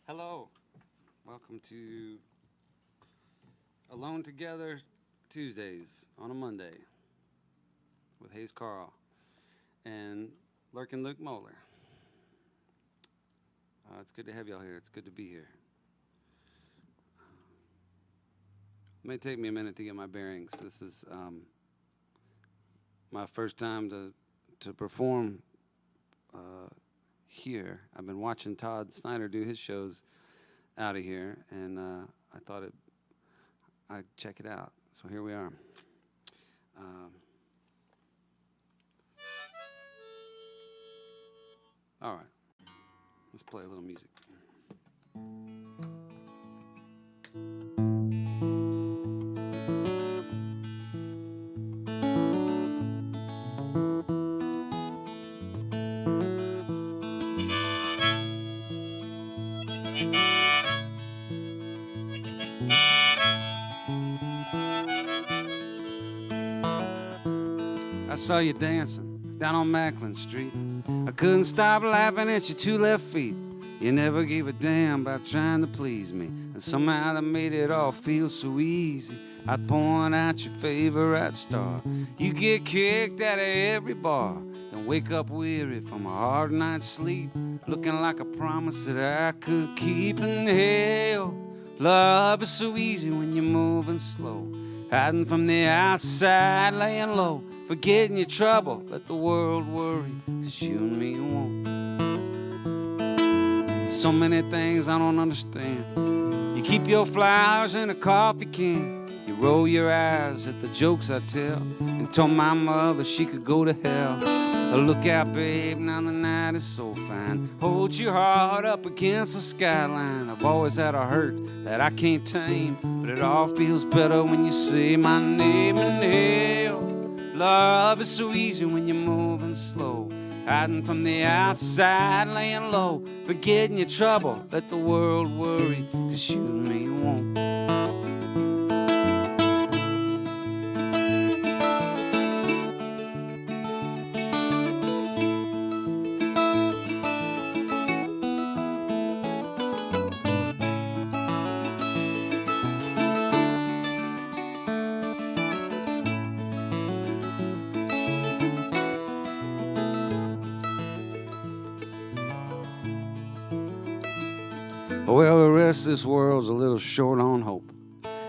Hello. Welcome to Alone Together Tuesdays on a Monday with Hayes Carll and Lurkin Luke Moeller. It's good to have y'all here. It's good to be here. It may take me a minute to get my bearings. This is my first time to perform here. I've been watching Todd Snyder do his shows out of here, and I thought I'd check it out. So here we are. All right, let's play a little music. I saw you dancing down on Macklin Street. I couldn't stop laughing at your two left feet. You never gave a damn about trying to please me, and somehow that made it all feel so easy. I'd point out your favorite star. You get kicked out of every bar, then wake up weary from a hard night's sleep, looking like a promise that I could keep. And hell, love is so easy when you're moving slow, hiding from the outside, laying low, forgetting your trouble, let the world worry, 'cause you and me won't. So many things I don't understand. You keep your flowers in a coffee can. You roll your eyes at the jokes I tell, and told my mother she could go to hell. Look out, babe, now the night is so fine. Hold your heart up against the skyline. I've always had a hurt that I can't tame, but it all feels better when you say my name. And hell, love is so easy when you're moving slow, hiding from the outside, laying low, forgetting your trouble, let the world worry, 'cause you and me won't. Well, the rest of this world's a little short on hope.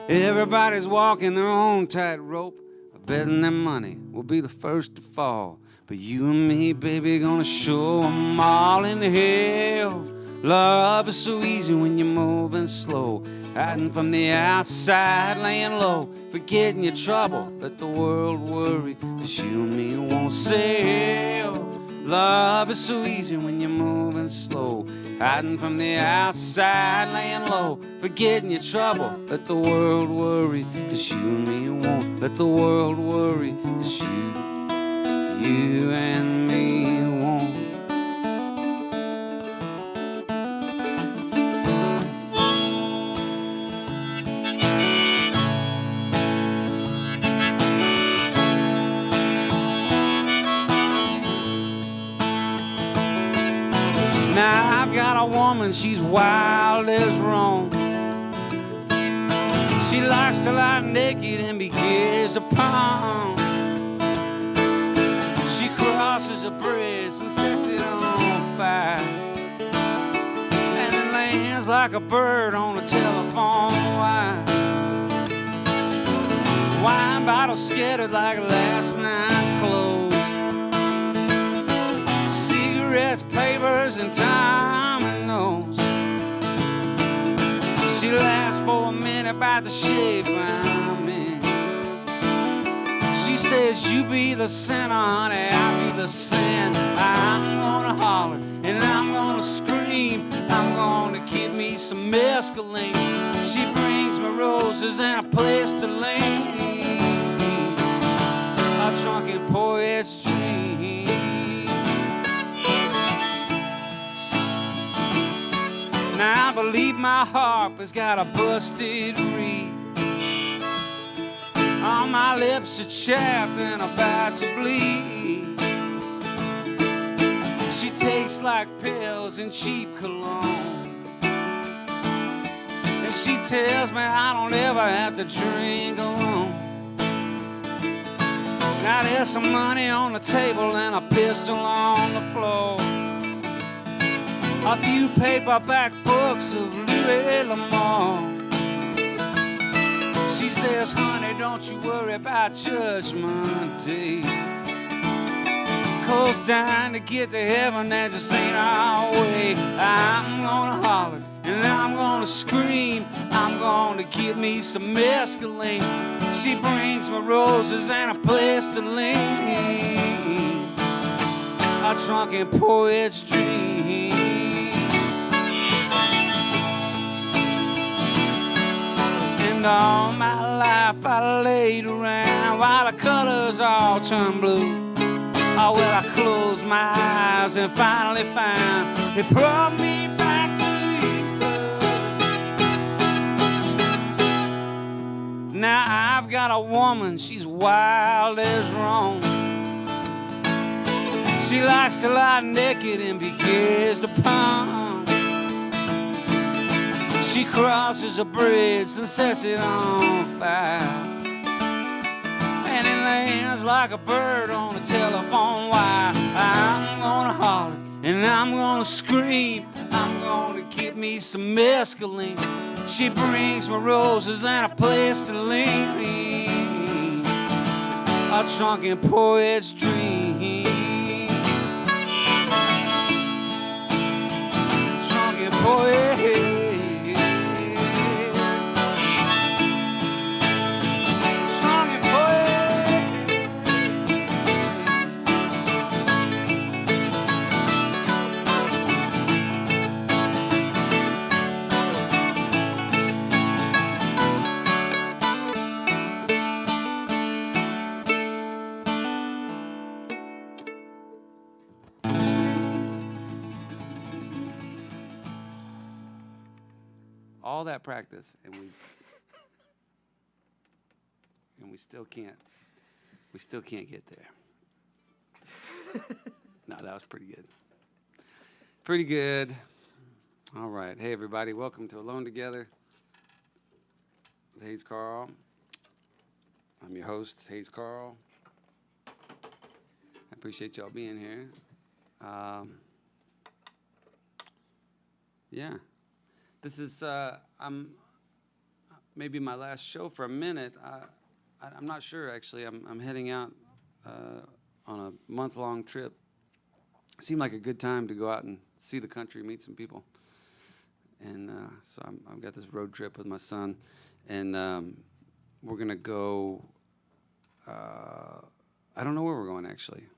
Everybody's walking their own tightrope, betting their money will be the first to fall. But you and me, baby, gonna show 'em all. In hell, love is so easy when you're moving slow, hiding from the outside, laying low, forgetting your trouble, let the world worry, 'cause you and me won't. Say hell, love is so easy when you're moving slow, hiding from the outside, laying low, forgetting your trouble, let the world worry, 'cause you and me won't. Let the world worry, 'cause you and me won't. Now I've got a woman, she's wild as wrong. She likes to lie naked and be gazed upon. She crosses a bridge and sets it on fire, and it lands like a bird on a telephone wire. Wine bottles scattered like last night's clothes, cigarettes, papers, and time and nose. She laughs for a minute by the shape I'm in. She says, you be the sinner, honey, I'll be the sin. I'm gonna holler and I'm gonna scream. I'm gonna get me some mescaline. She brings me roses and a place to lean, a drunken poet's dream. Now I believe my harp has got a busted reed. All my lips are chapped and about to bleed. She tastes like pills and cheap cologne. And she tells me I don't ever have to drink alone. Now there's some money on the table and a pistol on the floor. A few paperback books of Louis L'Amour. She says, honey, don't you worry about Judgment Day. 'Cause dying to get to heaven, that just ain't our way. I'm gonna holler and I'm gonna scream. I'm gonna get me some mescaline. She brings me roses and a place to lean. A drunken poet's dream. And all my life I laid around while the colors all turned blue. Oh, well, I closed my eyes and finally found it brought me back to you. Now I've got a woman, she's wild as wrong. She likes to lie naked and be kissed upon. She crosses a bridge and sets it on fire. And it lands like a bird on a telephone wire. I'm gonna holler and I'm gonna scream. I'm gonna get me some mescaline. She brings me roses and a place to lean. A drunken poet's dream. Drunken poet. All that practice, and we still can't get there. No, that was pretty good. Pretty good. All right. Hey, everybody. Welcome to Alone Together with Hayes Carll. I'm your host, Hayes Carll. I appreciate y'all being here. Yeah. This is maybe my last show for a minute. I'm not sure, actually. I'm heading out on a month-long trip. It seemed like a good time to go out and see the country, meet some people. And so I've got this road trip with my son. And we're going to go, I don't know where we're going, actually.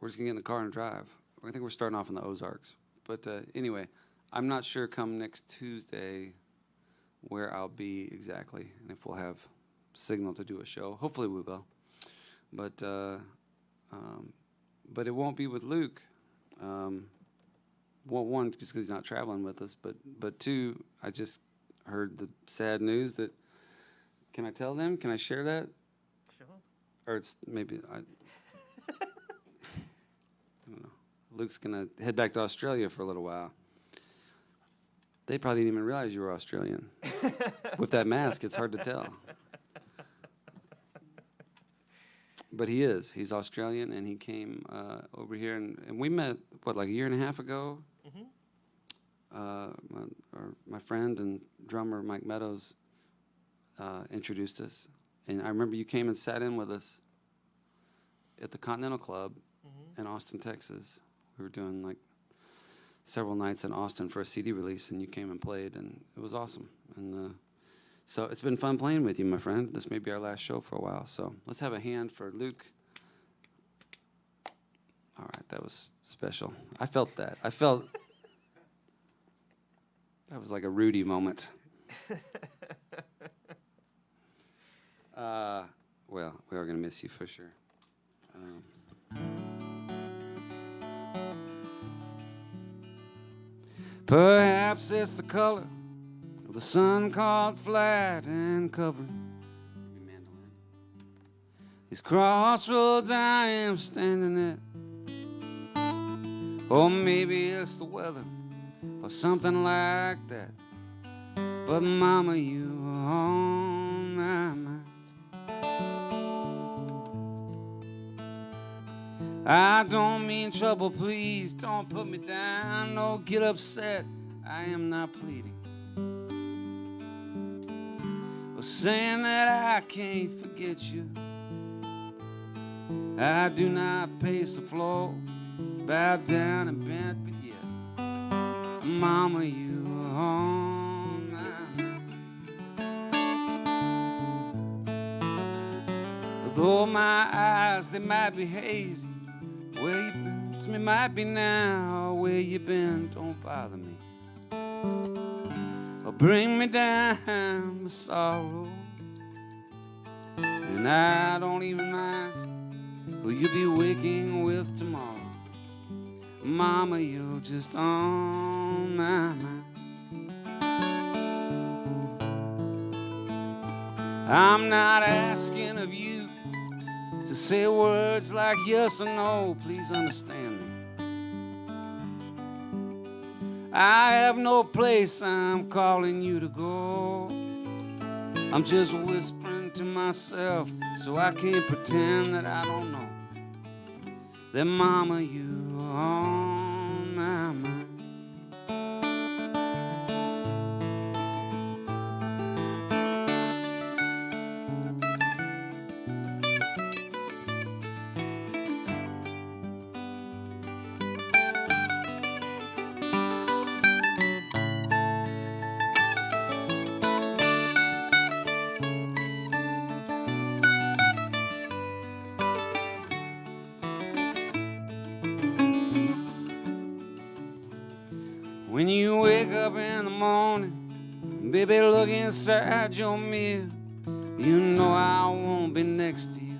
We're just going to get in the car and drive. I think we're starting off in the Ozarks. But anyway, I'm not sure come next Tuesday where I'll be exactly and if we'll have signal to do a show. Hopefully we will. But it won't be with Luke. Well, one, just because he's not traveling with us, but two, I just heard the sad news that, can I tell them? Can I share that? Sure. Or it's maybe, I don't know. Luke's going to head back to Australia for a little while. They probably didn't even realize you were Australian. With that mask, it's hard to tell. But he is. He's Australian, and he came over here, and we met, like a year and a half ago? Mm-hmm. My friend and drummer, Mike Meadows, introduced us. And I remember you came and sat in with us at the Continental Club in Austin, Texas. We were doing, like, several nights in Austin for a CD release, and you came and played, and it was awesome. And so it's been fun playing with you, my friend. This may be our last show for a while, so let's have a hand for Luke. All right, that was special. I felt that. That was like a Rudy moment. Well, we are going to miss you for sure. Perhaps it's the color of the sun caught flat and covered. These crossroads I am standing at. Or maybe it's the weather or something like that. but mama, you are on my mind. I don't mean trouble, please don't put me down. No, get upset, I am not pleading. Or saying that I can't forget you. I do not pace the floor, bow down and bent, but yet, mama, you are on my mind. Though my eyes, they might be hazy, where you been? Me might be now, where you been? Don't bother me, or bring me down with sorrow. And I don't even mind who you'll be waking with tomorrow. Mama, you're just on my mind. I'm not asking of you to say words like yes or no, please understand me. I have no place I'm calling you to go. I'm just whispering to myself so I can't pretend that I don't know that mama, you are on my mind. When you wake up in the morning, baby, look inside your mirror. You know I won't be next to you.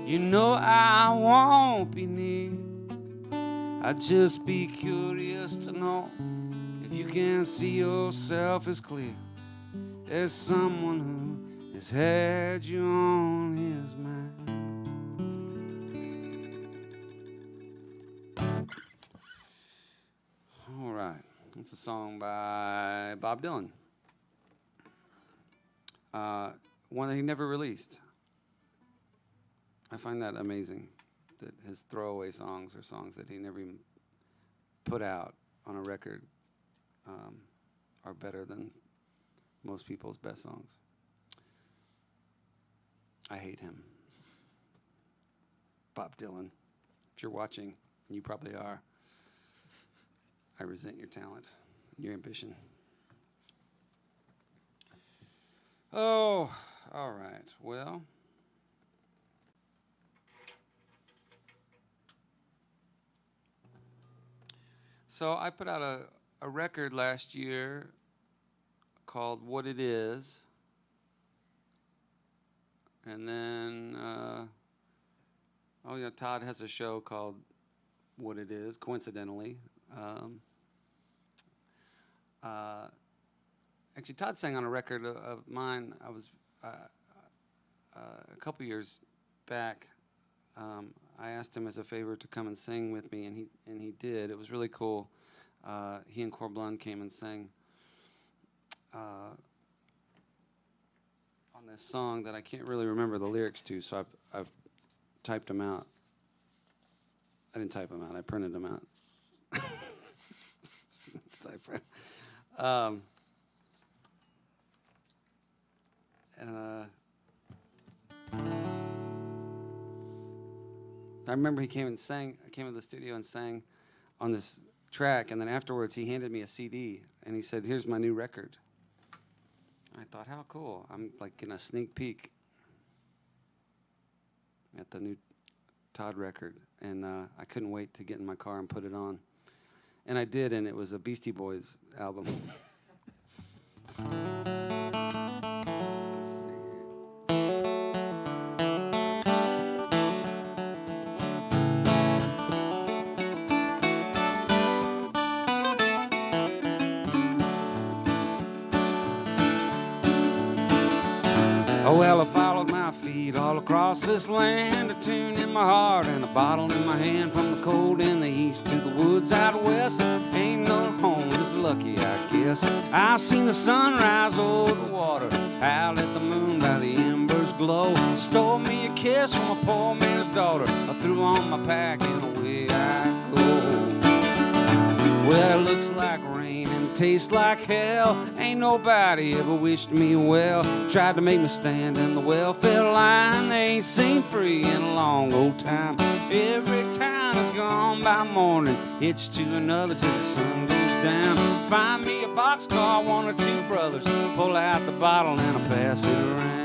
You know I won't be near. I'd just be curious to know if you can see yourself as clear as someone who has had you on his mind. All right. It's a song by Bob Dylan. One that he never released. I find that amazing, that his throwaway songs are songs that he never even put out on a record are better than most people's best songs. I hate him. Bob Dylan, if you're watching, and you probably are, I resent your talent, your ambition. Oh, all right. Well, so I put out a record last year called What It Is. And then, Todd has a show called What It Is, coincidentally. Actually, Todd sang on a record of mine. I was a couple years back. I asked him as a favor to come and sing with me, and he did. It was really cool. He and Corblund came and sang on this song that I can't really remember the lyrics to, so I've typed them out. I didn't type them out. I printed them out. I remember he came and sang. I came to the studio and sang on this track, and then afterwards he handed me a CD, and he said, "Here's my new record." I thought, how cool. I'm like getting a sneak peek at the new Todd record, and I couldn't wait to get in my car and put it on. And I did, and it was a Beastie Boys album. Oh, well, I followed my feet all across this land, a tune in my heart and a bottle in my hand. From the cold in the east to the woods out west, ain't no home, just lucky, I guess. I've seen the sunrise over the water, out at the moon by the embers glow. Stole me a kiss from a poor man's daughter. I threw on my pack and away I go. Well, it looks like rain and tastes like hell. Ain't nobody ever wished me well. Tried to make me stand in the welfare line. They ain't seen free in a long old time. Every town has gone by morning, hitched to another till the sun goes down. Find me a boxcar, one or two brothers, pull out the bottle and I pass it around.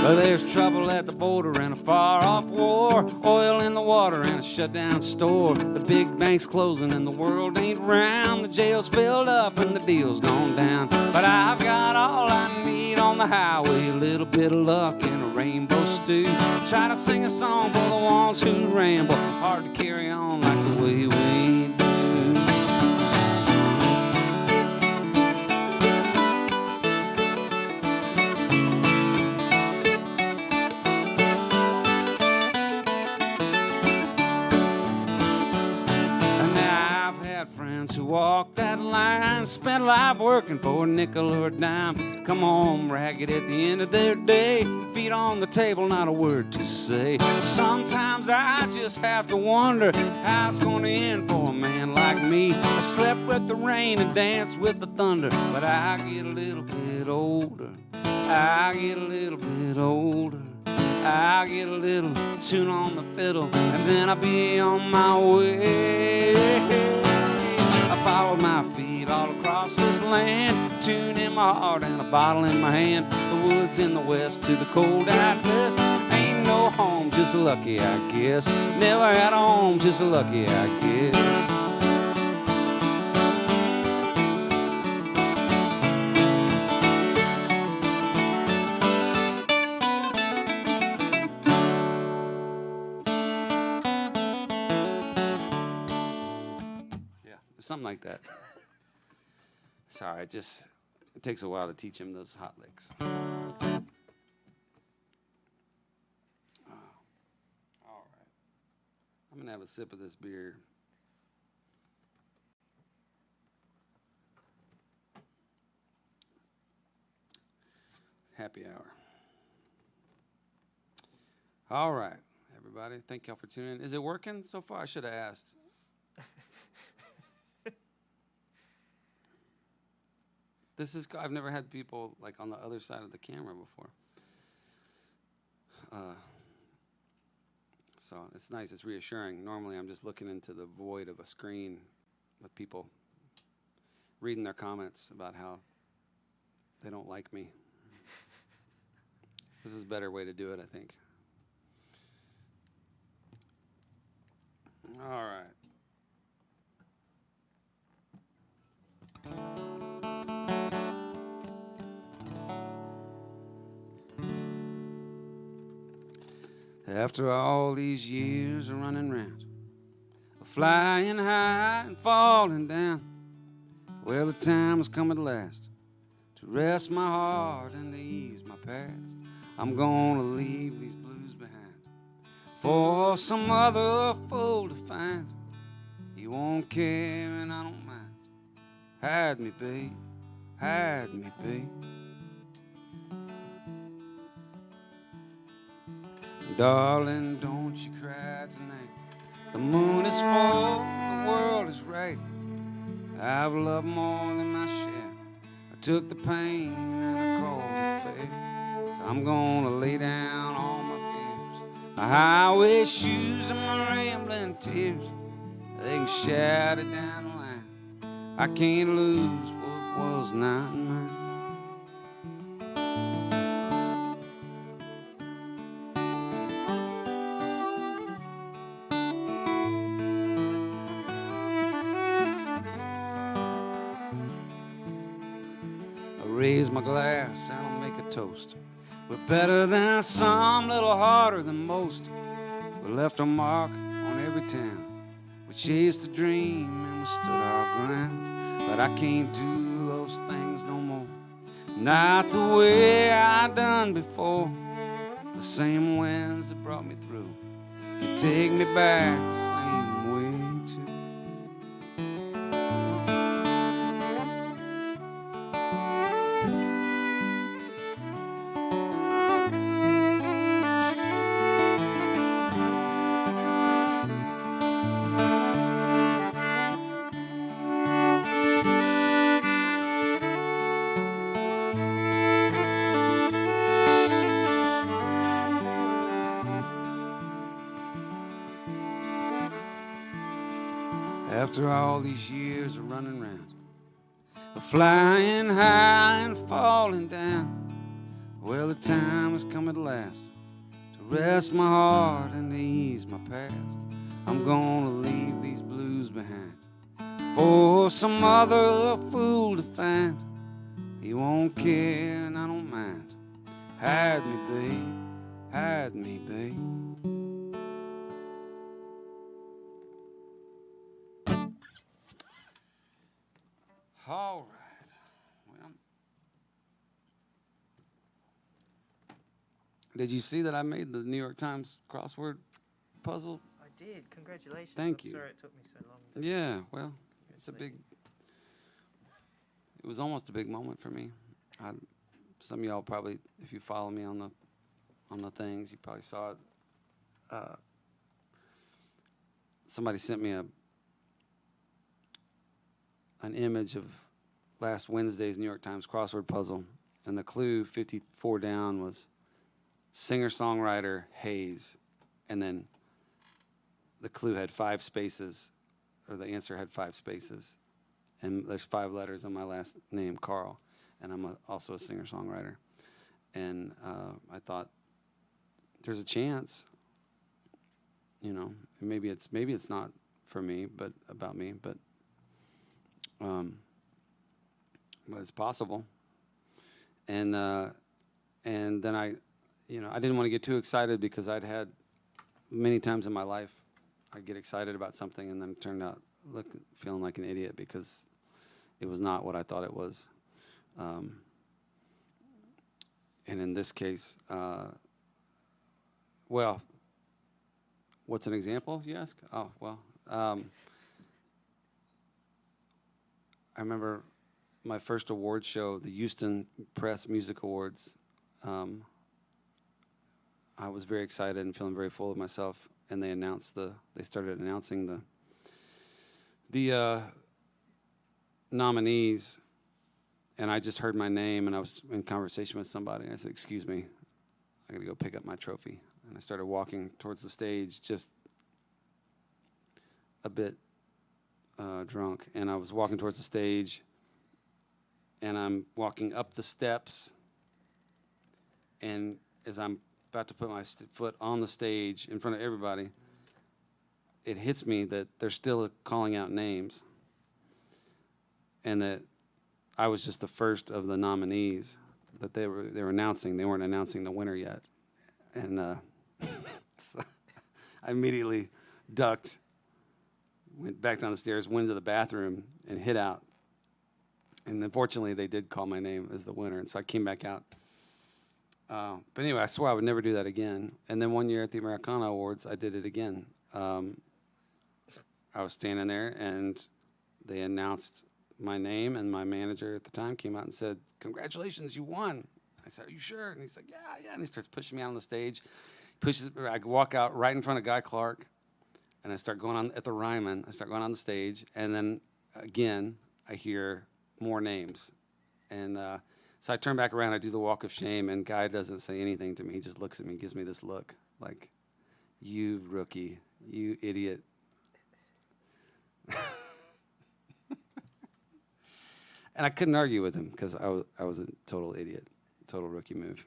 Well, there's trouble at the border and a far-off war, oil in the water and a shut-down store. The big bank's closing and the world ain't round. The jail's filled up and the deal's gone down. But I've got all I need on the highway, a little bit of luck and a rainbow stew. Try to sing a song for the ones who ramble, hard to carry on like the way we do. Who walk that line, spent life working for a nickel or a dime, come home ragged at the end of their day, feet on the table, not a word to say. Sometimes I just have to wonder how it's gonna end for a man like me. I slept with the rain and danced with the thunder, but I get a little bit older. I get a little bit older. I get a little tune on the fiddle, and then I'll be on my way. I followed my feet all across this land, tune in my heart and a bottle in my hand. The woods in the west to the cold out west. Ain't no home, just lucky, I guess. Never had a home, just lucky, I guess. Something like that. Sorry, it takes a while to teach him those hot licks. Oh. All right. I'm going to have a sip of this beer. Happy hour. All right, everybody. Thank y'all for tuning in. Is it working so far? I should have asked. I've never had people like on the other side of the camera before. So it's nice, it's reassuring. Normally I'm just looking into the void of a screen with people reading their comments about how they don't like me. This is a better way to do it, I think. All right. After all these years of running round, of flying high and falling down, well, the time has come at last to rest my heart and to ease my past. I'm gonna leave these blues behind for some other fool to find. He won't care and I don't mind. Hide me, babe, hide me, babe. Darling, don't you cry tonight. The moon is full, the world is right. I've loved more than my share. I took the pain and I called it fair. So I'm gonna lay down all my fears, my highway shoes and my rambling tears. They can shout it down the line. I can't lose what was not mine. Raise my glass and I'll make a toast. We're better than some, little harder than most. We left a mark on every town. We chased a dream and we stood our ground. But I can't do love those things no more. Not the way I done before. The same winds that brought me through can take me back the same way too. After all these years of running round, flying high and falling down, well, the time has come at last to rest my heart and to ease my past. I'm gonna leave these blues behind for some other fool to find. He won't care and I don't mind. Hide me, babe, hide me, babe. All right. Well, did you see that I made the New York Times crossword puzzle? I did. Congratulations. Thank you. Sorry it took me so long. Yeah, well, it was almost a big moment for me. Some of y'all probably, if you follow me on the things, you probably saw it. Somebody sent me an image of last Wednesday's New York Times crossword puzzle, and the clue 54 down was singer-songwriter Hayes, and then the clue had 5 spaces, or the answer had 5 spaces, and there's 5 letters in my last name, Carll, and I'm also a singer-songwriter, and I thought there's a chance, you know, maybe it's not for me, but about me, but it's possible. And then I didn't want to get too excited because I'd had many times in my life I get excited about something and then it turned out feeling like an idiot because it was not what I thought it was. And in this case, well, what's an example, you ask? Oh, well, I remember my first award show, the Houston Press Music Awards. I was very excited and feeling very full of myself, and they started announcing the nominees, and I just heard my name, and I was in conversation with somebody. I said, "Excuse me, I got to go pick up my trophy," and I started walking towards the stage, just a bit drunk, and I was walking towards the stage, and I'm walking up the steps, and as I'm about to put my foot on the stage in front of everybody, it hits me that they're still calling out names, and that I was just the first of the nominees that they were announcing. They weren't announcing the winner yet, and so I immediately ducked, went back down the stairs, went to the bathroom, and hid out. And unfortunately, they did call my name as the winner, and so I came back out. But anyway, I swore I would never do that again. And then one year at the Americana Awards, I did it again. I was standing there, and they announced my name, and my manager at the time came out and said, "Congratulations, you won." I said, "Are you sure?" And he's like, "Yeah." And he starts pushing me out on the stage. I walk out right in front of Guy Clark, and I start going on at the Ryman. I start going on the stage, and then again, I hear more names. And so I turn back around, I do the walk of shame, and Guy doesn't say anything to me. He just looks at me, gives me this look like, "You rookie, you idiot." And I couldn't argue with him because I was a total idiot, total rookie move.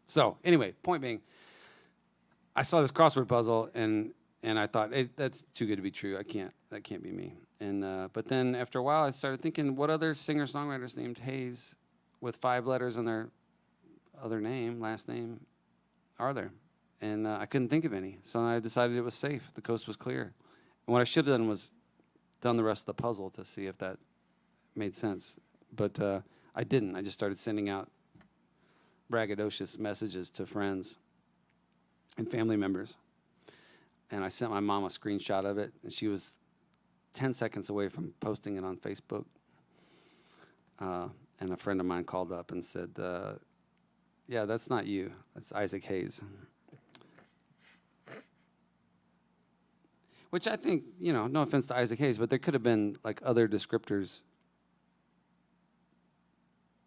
So anyway, point being, I saw this crossword puzzle, and I thought, hey, that's too good to be true. That can't be me. And but then after a while, I started thinking, what other singer-songwriters named Hayes with 5 letters in their other name, last name, are there? And I couldn't think of any. So I decided it was safe. The coast was clear. And what I should have done was done the rest of the puzzle to see if that made sense. But I didn't. I just started sending out braggadocious messages to friends and family members. And I sent my mom a screenshot of it, and she was 10 seconds away from posting it on Facebook. And a friend of mine called up and said, yeah, that's not you. That's Isaac Hayes. Which I think, no offense to Isaac Hayes, but there could have been like other descriptors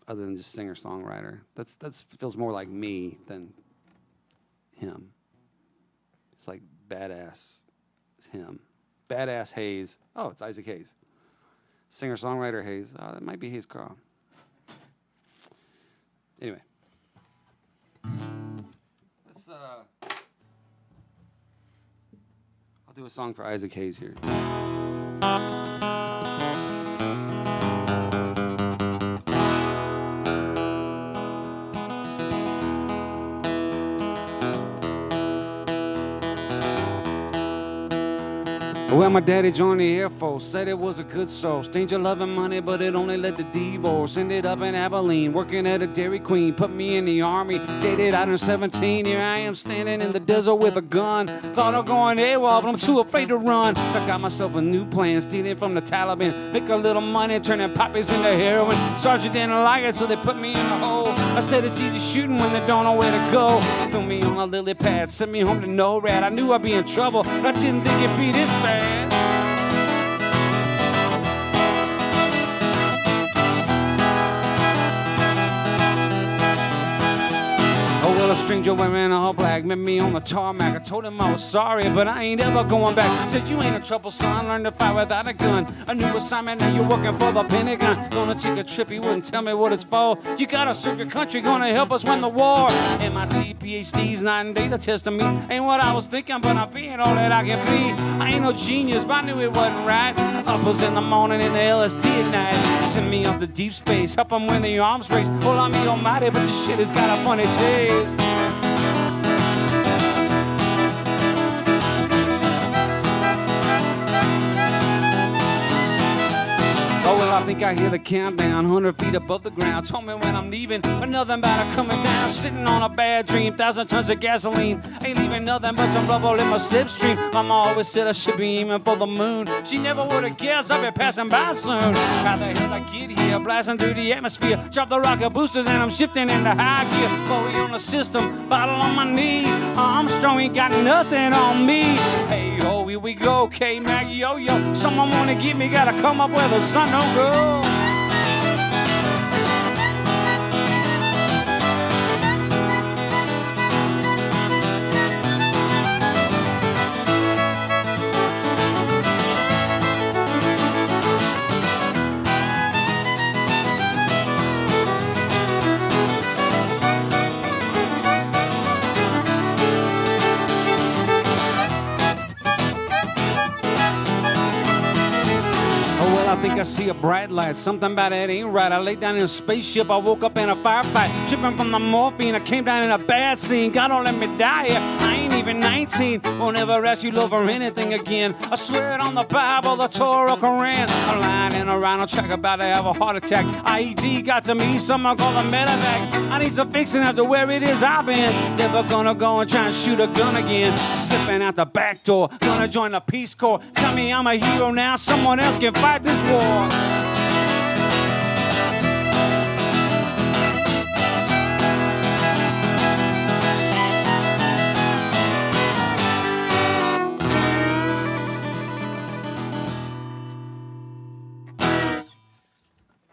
other than just singer-songwriter. That's feels more like me than him. It's like badass. It's him. Badass Hayes. Oh, it's Isaac Hayes. Singer-songwriter Hayes. Oh, that might be Hayes Carll. Anyway. Let's I'll do a song for Isaac Hayes here. Well, my daddy joined the Air Force, said it was a good source. Danger loving money, but it only led to divorce. Ended up in Abilene, working at a Dairy Queen. Put me in the Army, dated out in 17. Here I am standing in the desert with a gun. Thought of going AWOL, but I'm too afraid to run. I got myself a new plan, stealing from the Taliban. Make a little money, turning poppies into heroin. Sergeant didn't like it, so they put me in the hole. I said it's easy shooting when they don't know where to go. Threw me on a lily pad, sent me home to NORAD. I knew I'd be in trouble, but I didn't think it'd be this bad. Oh, well, a stranger wearing all black met me on the tarmac. I told him I was sorry, but I ain't ever going back. Said, you ain't in trouble, son. Learn to fight without a gun. A new assignment, now you're working for the Pentagon. Gonna take a trip, he wouldn't tell me what it's for. You gotta serve your country, gonna help us win the war. MIT, PhDs, night and day, the test of me. Ain't what I was thinking, but I'm being all that I can be. I ain't no genius, but I knew it wasn't right. Uppers in the morning and the LSD at night. Send me off to deep space, help them win the arms race. Well, I'm the almighty, but this shit has got a funny taste. Oh, well, I think I hear the countdown, 100 feet above the ground. Told me when I'm leaving, but nothing about it coming down. Sitting on a bad dream, 1,000 tons of gasoline. Ain't leaving nothing but some rubble in my slipstream. Mama always said I should be aiming for the moon. She never would have guessed I'd be passing by soon. How the hell I get here, blasting through the atmosphere. Drop the rocket boosters and I'm shifting into high gear. Bowie on the system, bottle on my knee. Armstrong ain't got nothing on me. Hey, ho, here we go, KMAG, YOYO. Someone wanna get me, gotta come up where the sun don't go. I think I see a bright light, something about it ain't right. I laid down in a spaceship, I woke up in a firefight. Tripping from the morphine, I came down in a bad scene. God don't let me die here, I ain't even 19. Won't ever ask you love or anything again. I swear it on the Bible, the Torah, Quran. I'm lying in a rhino track, about to have a heart attack. IED got to me, someone call a medevac. I need some fixing after where it is I've been. Never gonna go and try and shoot a gun again. Slipping out the back door, gonna join the Peace Corps. Tell me I'm a hero now, someone else can fight this war.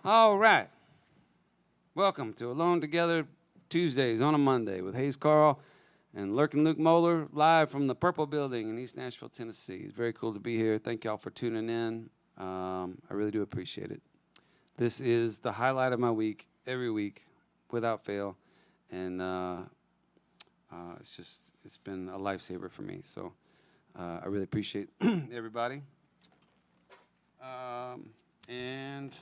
All right. Welcome to Alone Together Tuesdays on a Monday with Hayes Carll and Lurkin' Luke Moeller, live from the Purple Building in East Nashville, Tennessee. It's very cool to be here. Thank y'all for tuning in. I really do appreciate it. This is the highlight of my week, every week, without fail. And it's been a lifesaver for me. So I really appreciate everybody. And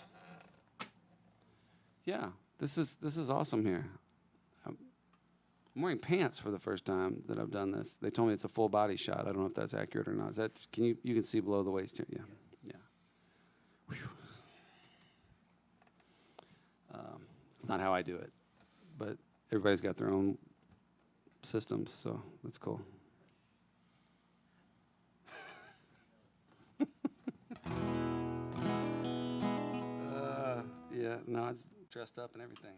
yeah, this is awesome here. I'm wearing pants for the first time that I've done this. They told me it's a full body shot. I don't know if that's accurate or not. Is that, you can see below the waist here? Yeah. Yeah. Whew. It's not how I do it, but everybody's got their own systems, so that's cool. Yeah, no, it's dressed up and everything.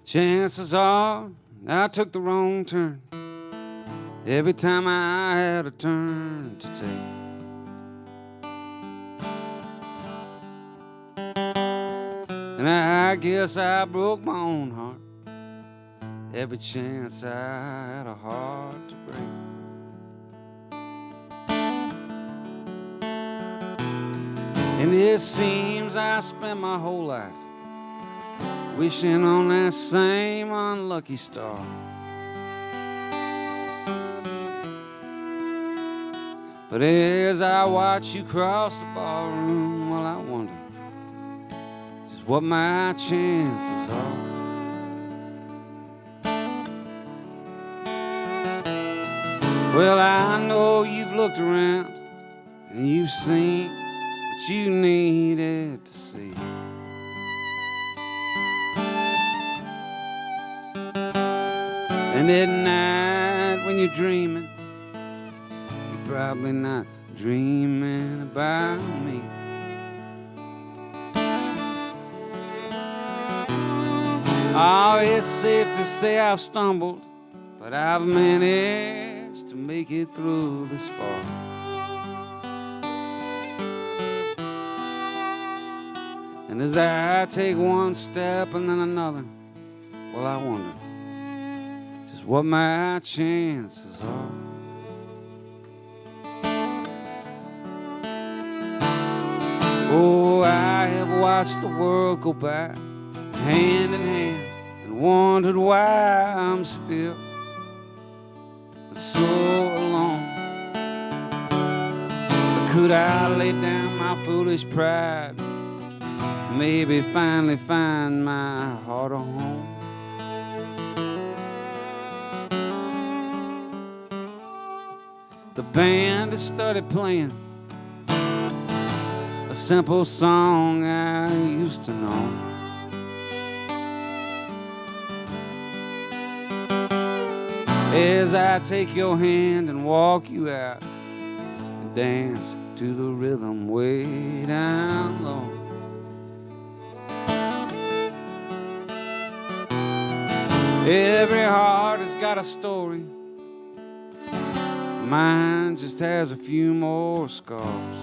Chances are I took the wrong turn every time I had a turn to take. And I guess I broke my own heart every chance I had a heart to break. And it seems I spent my whole life wishing on that same unlucky star. But as I watch you cross the ballroom, well, I wonder just what my chances are. Well, I know you've looked around and you've seen what you needed to see. And at night when you're dreaming, you're probably not dreaming about me. Oh, it's safe to say I've stumbled, but I've managed to make it through this far. And as I take one step and then another, well, I wonder just what my chances are. Oh, I have watched the world go by hand in hand and wondered why I'm still so alone. But could I lay down my foolish pride, maybe finally find my heart a home? The band has started playing a simple song I used to know. As I take your hand and walk you out and dance to the rhythm way down low. Every heart has got a story. Mine just has a few more scars.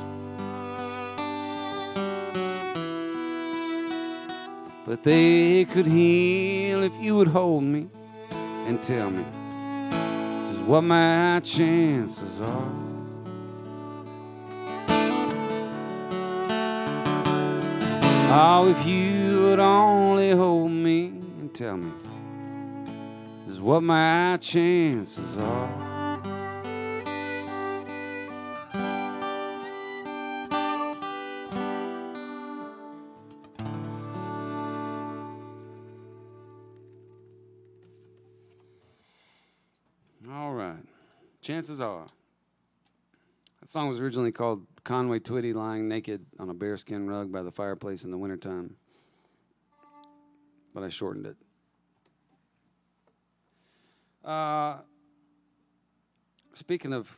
But they could heal if you would hold me and tell me just what my chances are. Oh, if you would only hold me and tell me just what my chances are. All right. Chances are. That song was originally called Conway Twitty Lying Naked on a Bearskin Rug by the Fireplace in the Wintertime, but I shortened it. Speaking of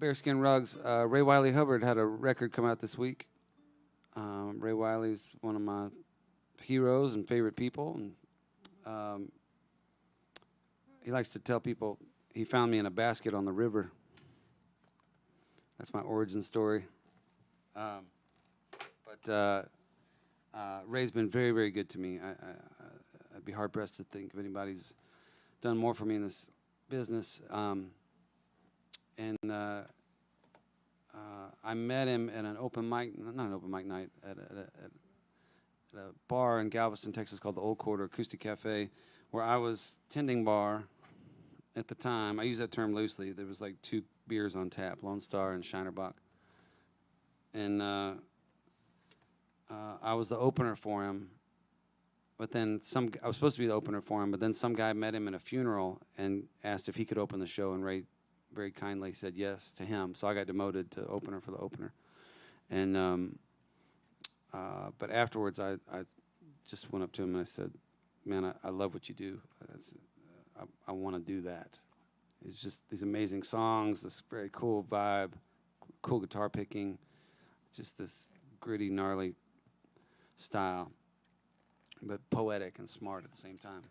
bearskin rugs, Ray Wylie Hubbard had a record come out this week. Ray Wylie's one of my heroes and favorite people. And he likes to tell people he found me in a basket on the river. That's my origin story. But Ray's been very, very good to me. I'd be hard-pressed to think of anybody's done more for me in this business. I met him at an open mic, not an open mic night, at a bar in Galveston, Texas called the Old Quarter Acoustic Cafe, where I was tending bar at the time. I use that term loosely. There was like 2 beers on tap, Lone Star and Shinerbach. And I was the opener for him but then I was supposed to be the opener for him, but then some guy met him in a funeral and asked if he could open the show, and Ray very kindly said yes to him. So I got demoted to opener for the opener. And but afterwards, I just went up to him and I said, "Man, I love what you do. I want to do that. It's just these amazing songs, this very cool vibe, cool guitar picking, just this gritty, gnarly style, but poetic and smart at the same time."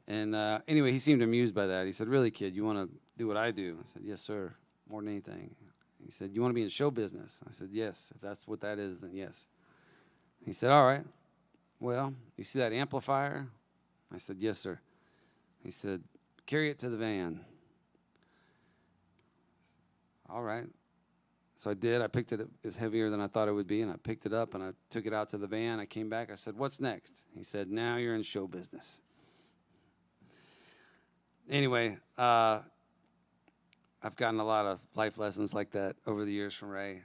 And anyway, he seemed amused by that. He said, "Really, kid, you want to do what I do?" I said, "Yes, sir, more than anything." He said, "You want to be in show business?" I said, "Yes, if that's what that is, then yes." He said, "All right, well, you see that amplifier?" I said, "Yes, sir." He said, "Carry it to the van." All right. So I did. I picked it up. It was heavier than I thought it would be, and I picked it up, and I took it out to the van. I came back. I said, "What's next?" He said, "Now you're in show business." Anyway, I've gotten a lot of life lessons like that over the years from Ray.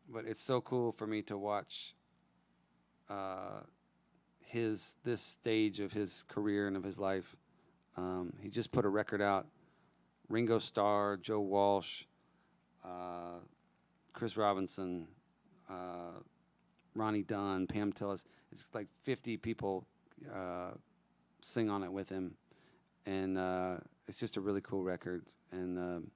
But it's so cool for me to watch this stage of his career and of his life. He just put a record out. Ringo Starr, Joe Walsh, Chris Robinson, Ronnie Dunn, Pam Tillis. It's like 50 people sing on it with him. And it's just a really cool record. And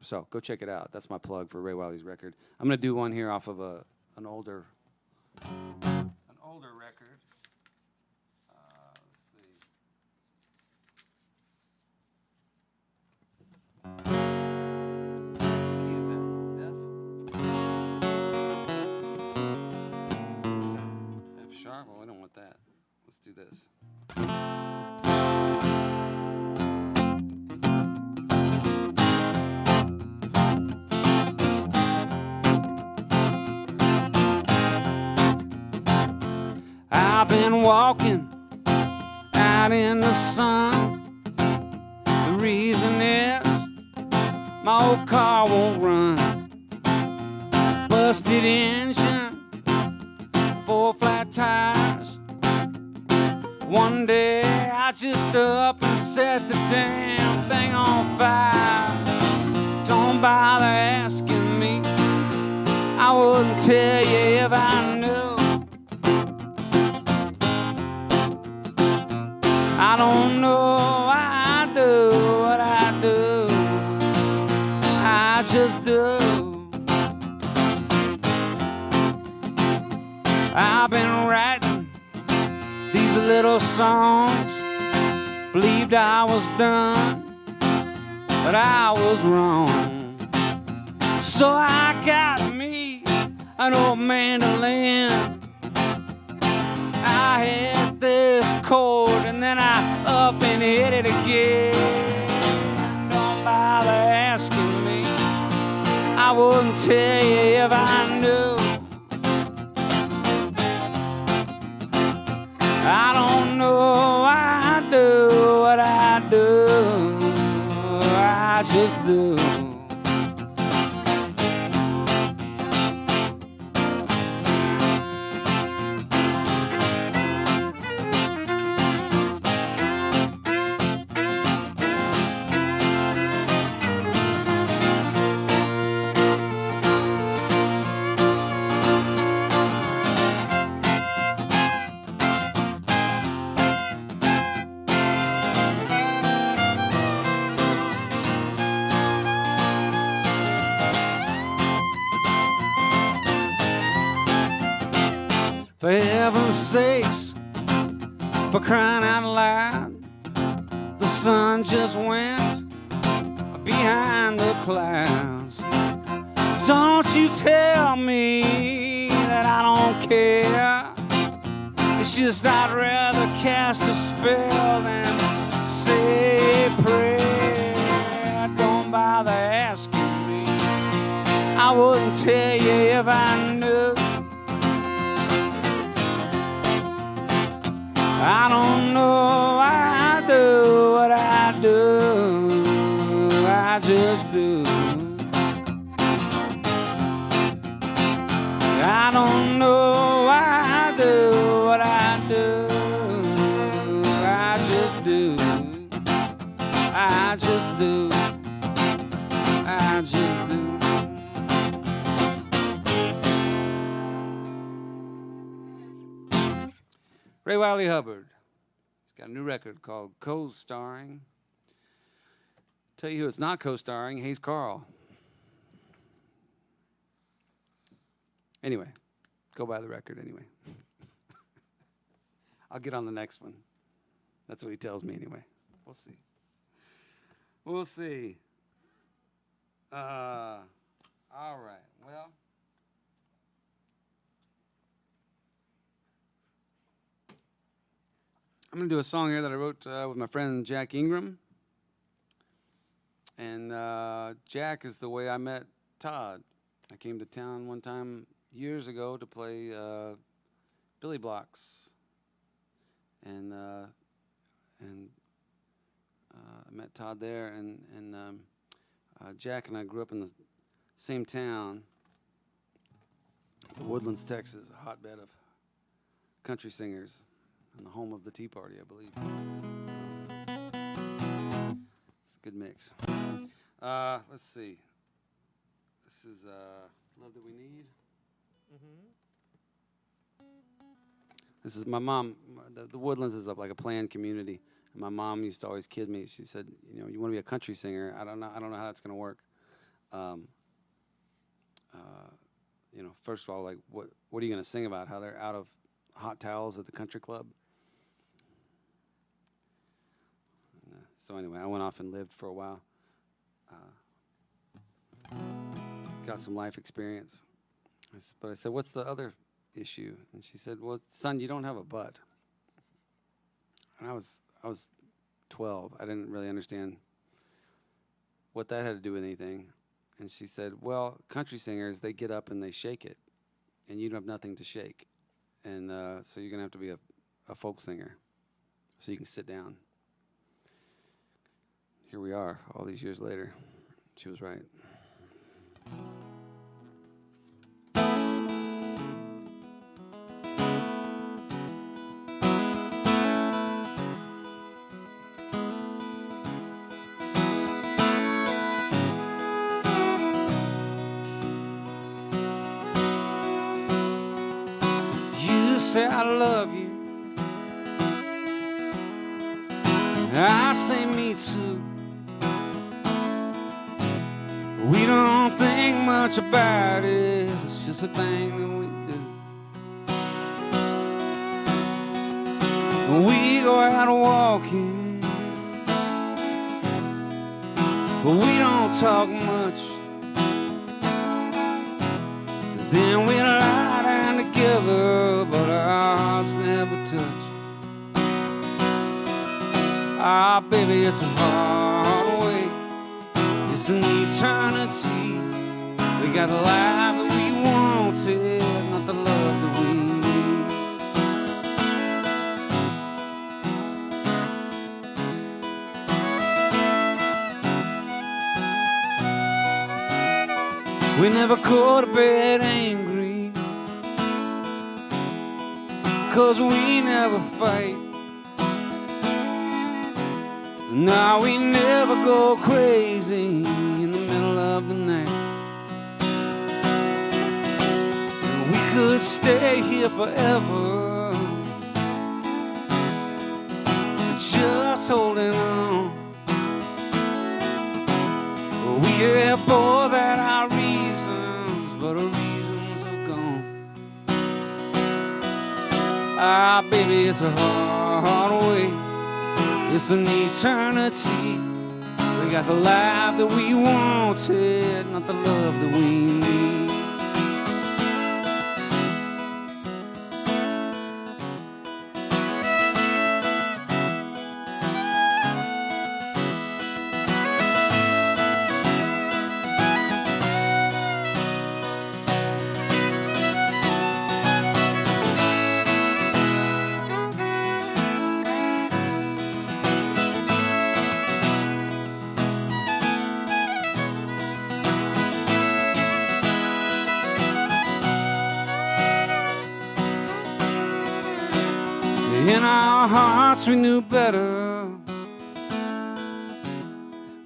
so go check it out. That's my plug for Ray Wylie's record. I'm going to do one here off of an older record. Let's see. What key is that? F sharp? Well, we don't want that. Let's do this. I've been walking out in the sun. The reason is my old car won't run. Busted engine, 4 flat tires. One day I just up and set the damn thing on fire. Don't bother asking me, I wouldn't tell you if I knew. I don't know why I do what I do. I just do. I've been writing these little songs. Believed I was done, but I was wrong. So I got me an old mandolin. I hit this chord and then I up and hit it again. Don't bother asking me, I wouldn't tell you if I knew. I don't know why I do what I do. I just do. For heaven's sakes, for crying out loud, the sun just went behind the clouds. Don't you tell me that I don't care. It's just I'd rather cast a spell than say a prayer. Don't bother asking me, I wouldn't tell you if I knew. I don't know why I do what I do. I just do. I don't know why I just do. I just do. Ray Wylie Hubbard. He's got a new record called Co-Starring. Tell you who it's not co-starring. He's Carll. Anyway, go buy the record anyway. I'll get on the next one. That's what he tells me anyway. We'll see. We'll see. All right. Well. I'm going to do a song here that I wrote with my friend Jack Ingram. And Jack is the way I met Todd. I came to town one time years ago to play Billy Blocks. And I met Todd there. And Jack and I grew up in the same town, Woodlands, Texas, a hotbed of country singers. And the home of the Tea Party, I believe. It's a good mix. Let's see. This is Love That We Need. Mm-hmm. This is my mom. The Woodlands is like a planned community. And my mom used to always kid me. She said, you know, you want to be a country singer. I don't know how that's going to work. You know, first of all, like, what are you going to sing about? How they're out of hot towels at the country club? So anyway, I went off and lived for a while. Got some life experience. But I said, what's the other issue? And she said, well, son, you don't have a butt. And I was 12. I didn't really understand what that had to do with anything. And she said, well, country singers, they get up and they shake it. And you don't have nothing to shake. And so you're going to have to be a folk singer so you can sit down. Here we are, all these years later. She was right. You say I love you. I say me too. We don't think much about it. It's just a thing that we do. We go out walking, but we don't talk much. Then we lie down together, but our hearts never touch. Ah, baby, it's a hard way. It's an eternity. We got the life that we wanted, not the love that we need. We never go to bed angry, 'cause we never fight. Now we never go crazy in the middle of the night. We could stay here forever, just holding on. We have both had our reasons, but our reasons are gone. Ah, baby, it's a hard way. It's an eternity. We got the life that we wanted, not the love that we need. In our hearts we knew better.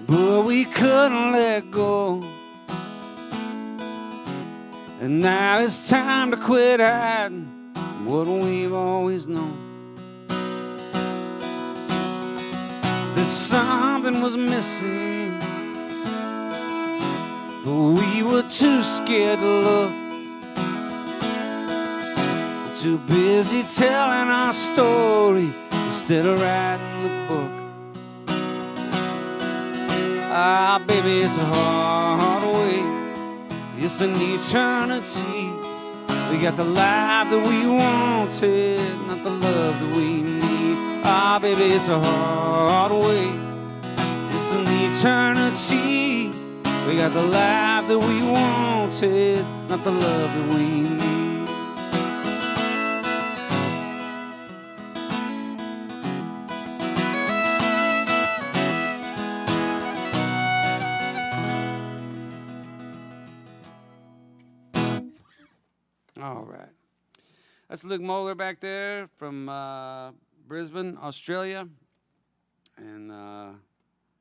but we couldn't let go. And now it's time to quit hiding what we've always known. That something was missing, but we were too scared to look. Too busy telling our story instead of writing the book. Ah, baby, it's a hard way. It's an eternity. We got the life that we wanted, not the love that we need. Ah, baby, it's a hard way. It's an eternity. We got the life that we wanted, not the love that we need. All right. That's Luke Moeller back there from Brisbane, Australia. And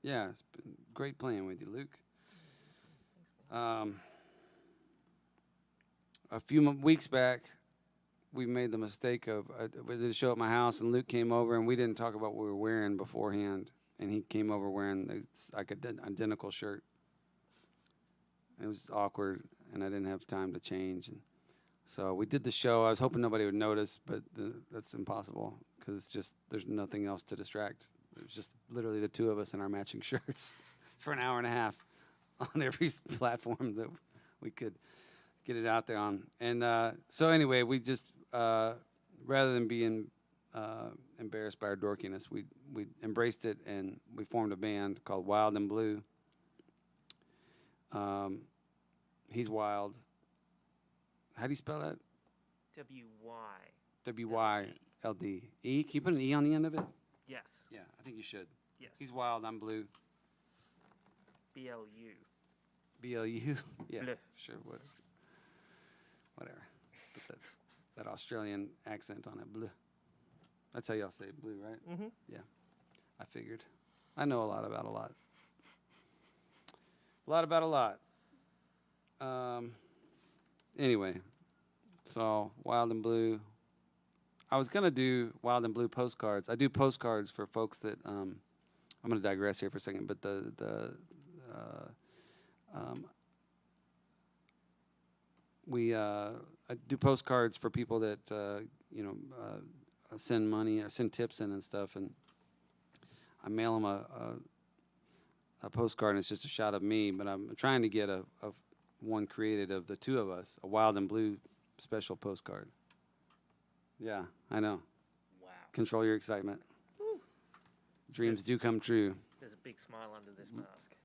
yeah, it's been great playing with you, Luke. A few weeks back, we made the mistake of, we did a show at my house, and Luke came over, and we didn't talk about what we were wearing beforehand. And he came over wearing like an identical shirt. It was awkward, and I didn't have time to change. And so we did the show. I was hoping nobody would notice, but that's impossible because it's just, there's nothing else to distract. It was just literally the two of us in our matching shirts for an hour and a half on every platform that we could get it out there on. And so anyway, we just, rather than being embarrassed by our dorkiness, we embraced it, and we formed a band called Wild and Blue. He's wild. How do you spell that? W-Y. W-Y-L-D. E? Can you put an E on the end of it? Yes. Yeah, I think you should. Yes. He's wild, I'm blue. B-L-U. B-L-U? Yeah, Bleu. sure, whatever. Put that Australian accent on it, blue. That's how y'all say blue, right? Mm-hmm. Yeah, I figured. I know a lot about a lot. A lot about a lot. Anyway, so Wild and Blue. I was going to do Wild and Blue postcards. I do postcards for folks that, I'm going to digress here for a second, but I do postcards for people that, send money, or send tips in and stuff, and I mail them a postcard, and it's just a shot of me, but I'm trying to get a one created of the two of us, a Wild and Blue special postcard. Yeah, I know. Wow. Control your excitement. Woo. Dreams do come true. There's a big smile under this mask.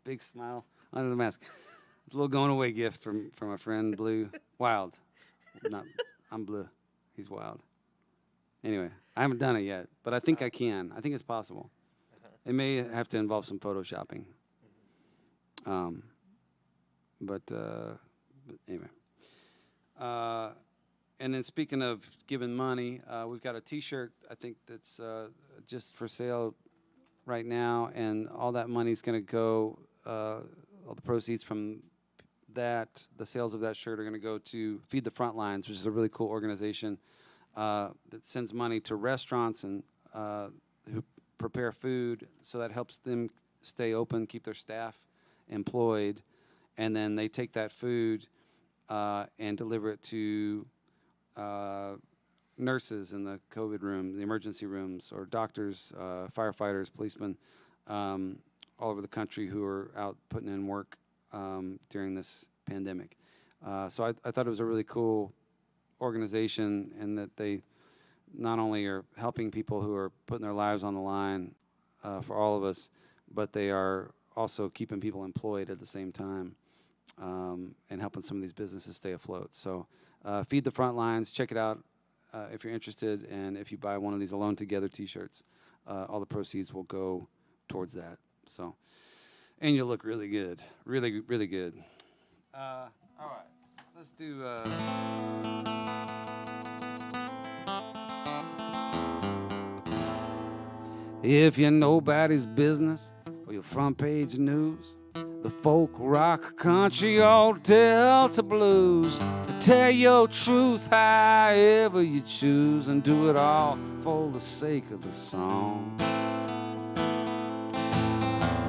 Big smile under the mask. It's a little going away gift from a friend, Blue. Wild. I'm Blue. He's wild. Anyway, I haven't done it yet, but I think I can. I think it's possible. It may have to involve some photoshopping. But anyway. And then speaking of giving money, we've got a T-shirt, I think, that's just for sale right now, and all that money's going to go, all the proceeds from that, the sales of that shirt are going to go to Feed the Frontlines, which is a really cool organization that sends money to restaurants and who prepare food, so that helps them stay open, keep their staff employed, and then they take that food and deliver it to nurses in the COVID room, the emergency rooms, or doctors, firefighters, policemen, all over the country who are out putting in work during this pandemic. So I thought it was a really cool organization, and that they not only are helping people who are putting their lives on the line for all of us, but they are also keeping people employed at the same time, and helping some of these businesses stay afloat. So Feed the Frontlines, check it out if you're interested, and if you buy one of these Alone Together T-shirts, all the proceeds will go towards that. So, and you'll look really good, really, really good. All right, let's do... If you're nobody's business, or or your front page news. The folk, rock, country, old Delta blues. Tell your truth however you choose, and do it all for the sake of the song.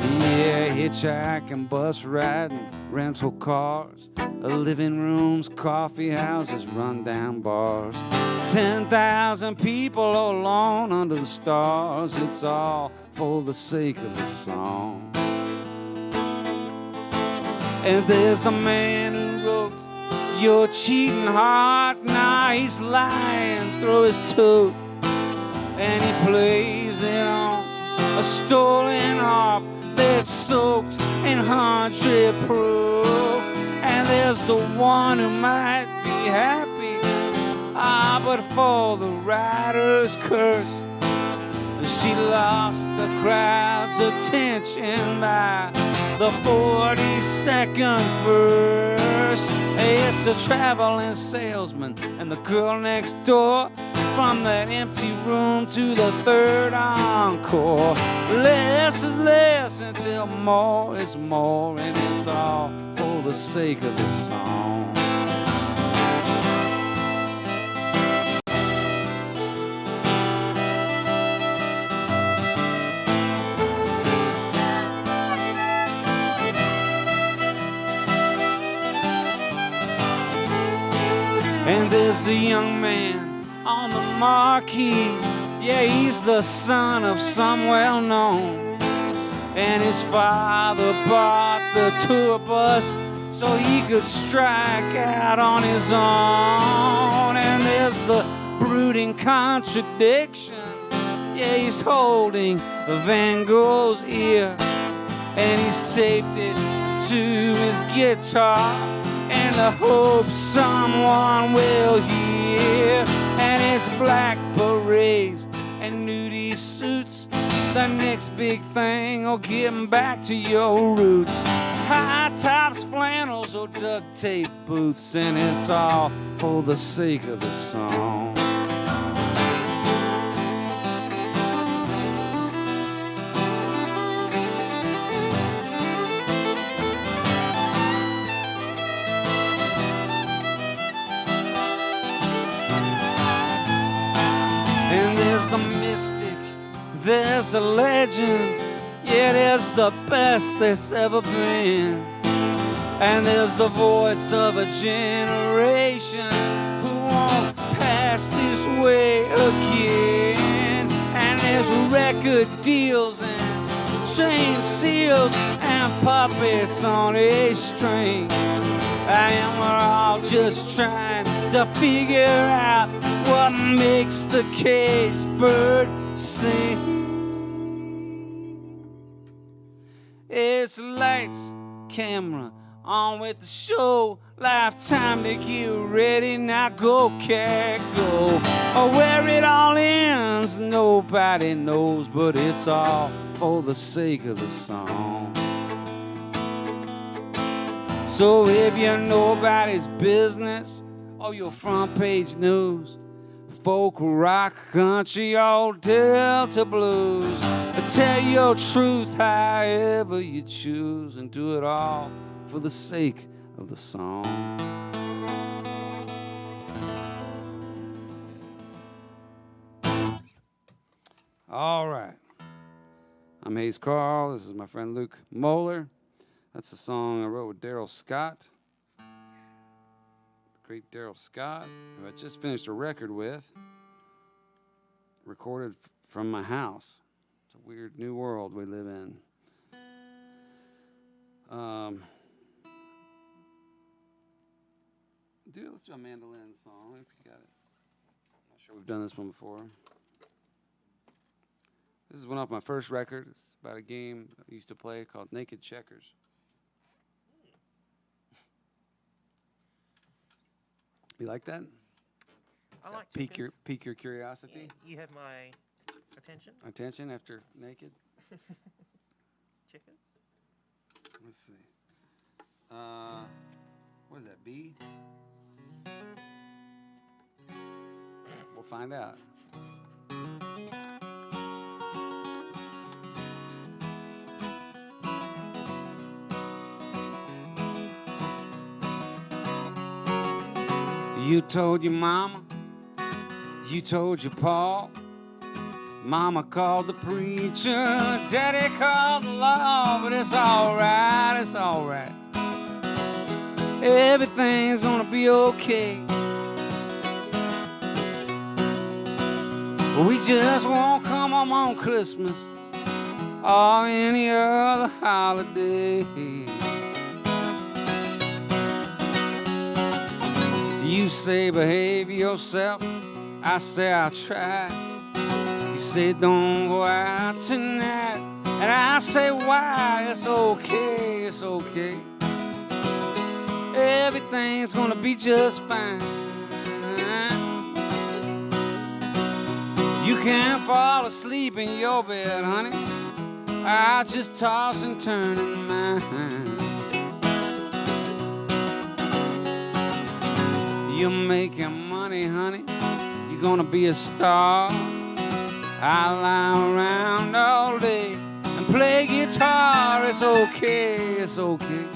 Yeah, hitchhiking, bus riding, rental cars, living rooms, coffee houses, rundown bars. 10,000 people alone under the stars. It's all for the sake of the song. And there's the man who wrote your cheating heart. Now he's lying through his tooth, and he plays it on a stolen harp that's soaked in 100 proof. And there's the one who might be happy, but for the writer's curse, she lost the crowd's attention by the 42nd verse. It's a traveling salesman and the girl next door, from that empty room to the third encore. Less is less until more is more, and it's all for the sake of the song. And there's a young man on the marquee. Yeah, he's the son of some well-known, and his father bought the tour bus so he could strike out on his own. And there's the brooding contradiction. Yeah, he's holding Van Gogh's ear, and he's taped it to his guitar in the hope someone will hear. And it's black berets and nudie suits, the next big thing, or getting back to your roots. High tops, flannels, or duct tape boots, and it's all for the sake of the song. The mystic, there's a legend, yeah, there's the best that's ever been. And there's the voice of a generation who won't pass this way again. And there's record deals and chain seals and puppets on a string. And we're all just trying to figure out what makes the caged bird sing. It's lights, camera, on with the show. Lifetime to get ready, now go, cat, go. Or where it all ends, nobody knows, but it's all for the sake of the song. So if you're nobody's business or your front page news, folk, rock, country, old Delta blues, tell your truth however you choose, and do it all for the sake of the song. All right. I'm Hayes Carll. This is my friend Luke Moeller. That's a song I wrote with Daryl Scott. The great Daryl Scott, who I just finished a record with. Recorded from my house. It's a weird new world we live in. Let's do a mandolin song if you got it. I'm not sure we've done this one before. This is one off my first record. It's about a game I used to play called Naked Checkers. You like that? I like pique chickens. your curiosity. Yeah, you have my attention. Attention after naked. Chickens. Let's see. What is that? B? We'll find out. You told your mama, you told your pa, mama called the preacher, daddy called the law, but it's all right, it's all right. Everything's gonna be okay. We just won't come home on Christmas or any other holiday. You say behave yourself, I say I'll try. You say don't go out tonight, and I say why? It's okay, it's okay. Everything's gonna be just fine. You can't fall asleep in your bed, honey. I just toss and turn in mine. You're making money, honey. You're gonna be a star. I lie around all day and play guitar. It's okay, it's okay.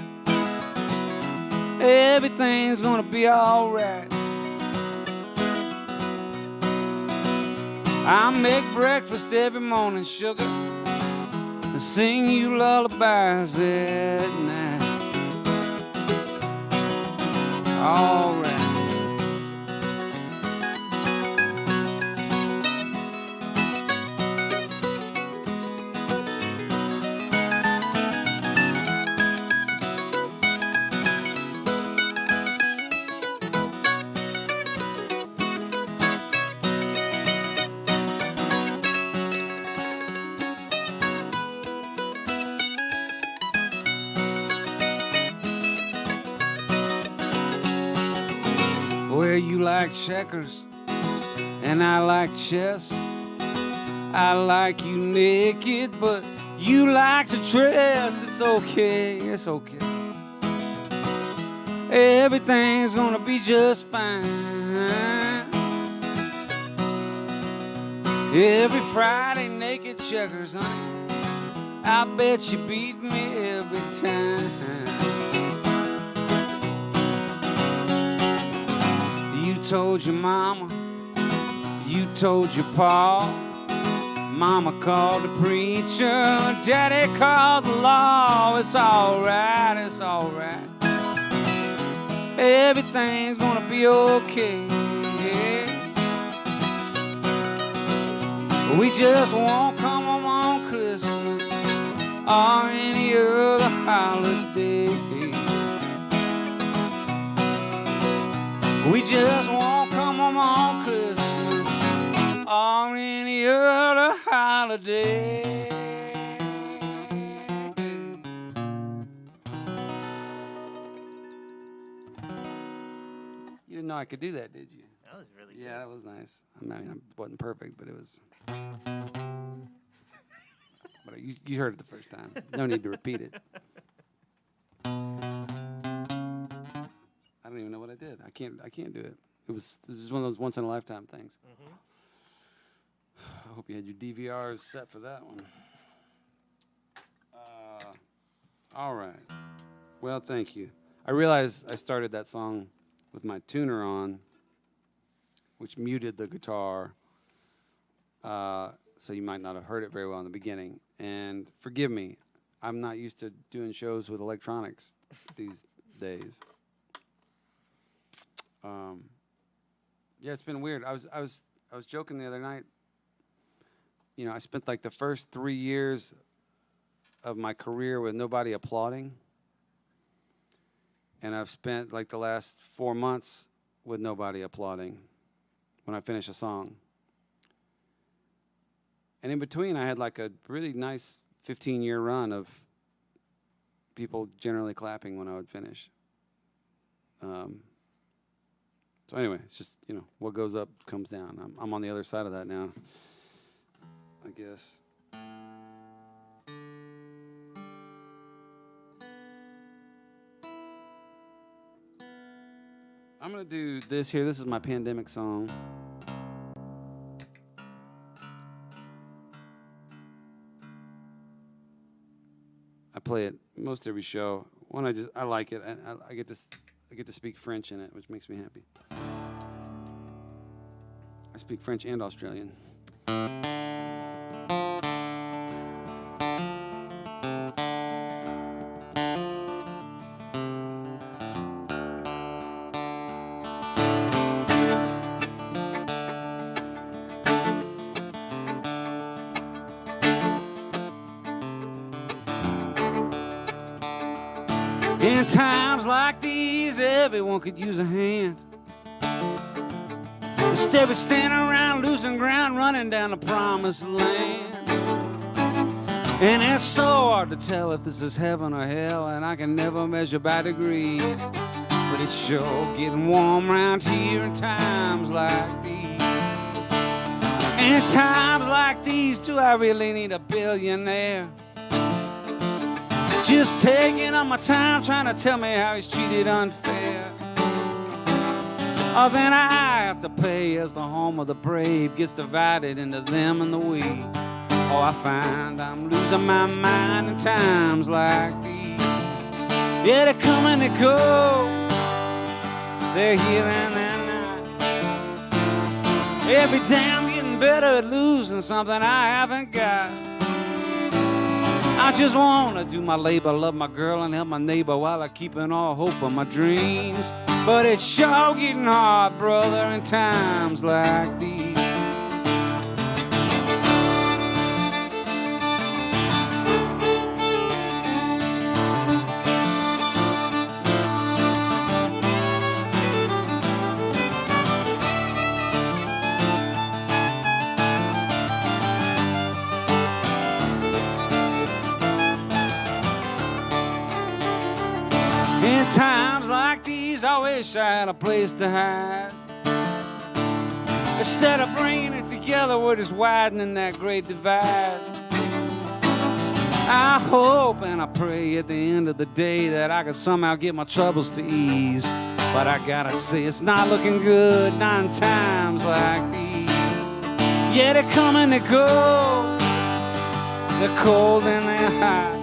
Everything's gonna be alright. I make breakfast every morning, sugar, and sing you lullabies at night. All right. Well, you like checkers, and I like chess. I like you naked, but you like to dress. It's okay, it's okay. Everything's gonna be just fine. Every Friday, naked checkers, honey. I bet you beat me every time. You told your mama, you told your pa, mama called the preacher, daddy called the law. It's all right, it's all right. Everything's gonna be okay. We just won't come home on Christmas or any other holiday. We just won't come home on Christmas or any other holiday. You didn't know I could do that, did you? That was really good. Yeah, that was nice. I mean, it wasn't perfect, but it was. But you heard it the first time. No need to repeat it. I don't even know what I did. I can't do it. This is one of those once in a lifetime things. Mm-hmm. I hope you had your DVRs set for that one. All right. Well, thank you. I realized I started that song with my tuner on, which muted the guitar, so you might not have heard it very well in the beginning. And forgive me, I'm not used to doing shows with electronics these days. Yeah, it's been weird. I was joking the other night. You know, I spent like the first 3 years of my career with nobody applauding, and I've spent like the last 4 months with nobody applauding when I finish a song. And in between, I had like a really nice 15-year run of people generally clapping when I would finish. So anyway, it's just, you know, what goes up comes down. I'm on the other side of that now, I guess. I'm going to do this here. This is my pandemic song. I play it most every show. One I like it, and I get to speak French in it, which makes me happy. I speak French and Australian. In times like these, everyone could use a hand. Instead, we stand around losing ground, running down the promised land. And it's so hard to tell if this is heaven or hell, and I can never measure by degrees. But it's sure getting warm around here in times like these. In times like these, do I really need a billionaire? Just taking up my time trying to tell me how he's treated unfair. Oh, then I have to pay as the home of the brave gets divided into them and the we. Oh, I find I'm losing my mind in times like these. Yeah, they come and they go. They're here and they're not. Every day I'm getting better at losing something I haven't got. I just wanna do my labor, love my girl and help my neighbor while I keeping all hope of my dreams. But it's sure getting hard, brother, in times like these. In times like these, I wish I had a place to hide. Instead of bringing it together, we're just widening that great divide. I hope and I pray at the end of the day that I can somehow get my troubles to ease. But I gotta say, it's not looking good, not in times like these. Yeah, they come and they go. They're cold and they're hot.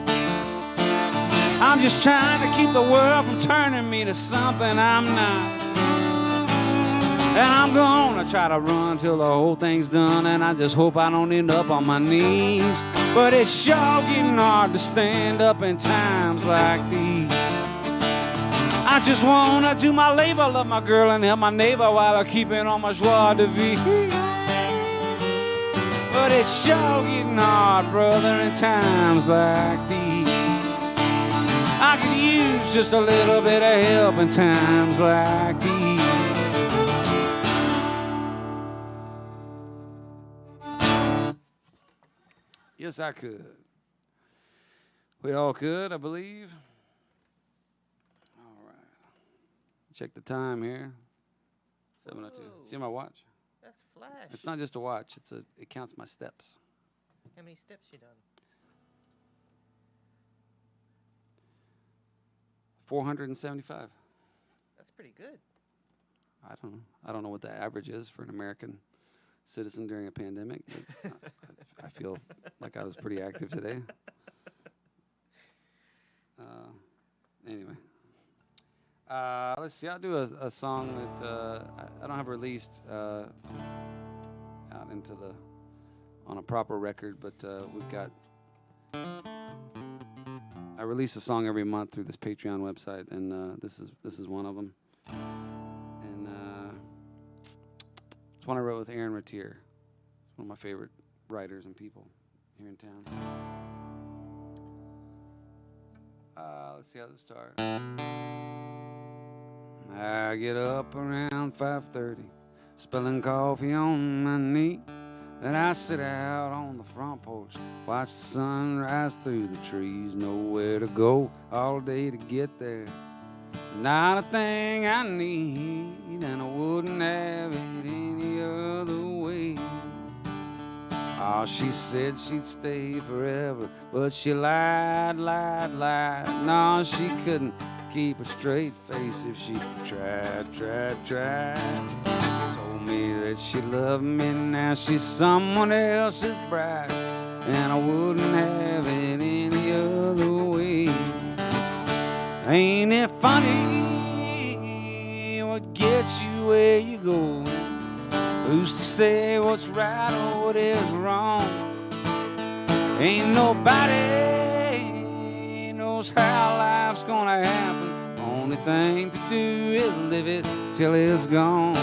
I'm just trying to keep the world from turning me to something I'm not. And I'm gonna try to run till the whole thing's done, and I just hope I don't end up on my knees. But it's sure getting hard to stand up in times like these. I just wanna do my labor, love my girl and help my neighbor while I keep it on my joie de vivre. But it's sure getting hard, brother, in times like these. I could use just a little bit of help in times like these. Yes, I could. We all could, I believe. All right. Check the time here. 7:02. See my watch? That's flash. It's not just a watch. It counts my steps. How many steps you done? 475. That's pretty good. I don't know. I don't know what the average is for an American citizen during a pandemic. But I feel like I was pretty active today. Anyway. Let's see. I'll do a song that I don't have released out on a proper record, but we've got. I release a song every month through this Patreon website, and this is one of them. And it's one I wrote with Aaron Ratier. It's one of my favorite writers and people here in town. Let's see how this starts. I get up around 5:30, spilling coffee on my knee. Then I sit out on the front porch, watch the sun rise through the trees. Nowhere to go all day to get there. Not a thing I need, and I wouldn't have it any other way. Oh, she said she'd stay forever, but she lied. No, she couldn't keep a straight face if she tried. Told me that she loved me, now she's someone else's bride, and I wouldn't have it any other way. Ain't it funny what gets you where you go? Who's to say what's right or what is wrong? Ain't nobody knows how life's gonna happen. Only thing to do is live it till it's gone.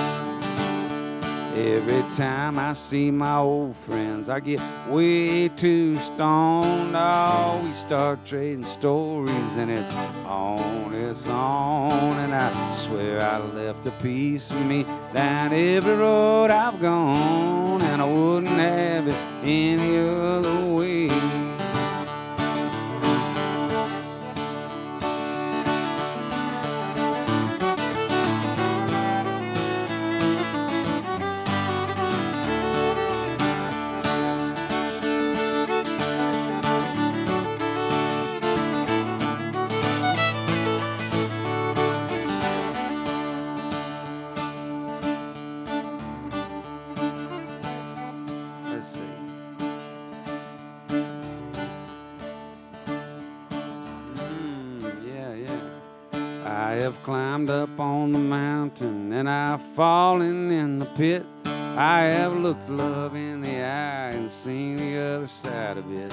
Every time I see my old friends, I get way too stoned. Oh, we start trading stories and it's on, and I swear I left a piece of me down every road I've gone, and I wouldn't have it any other way. I have climbed up on the mountain and I've fallen in the pit. I have looked love in the eye and seen the other side of it.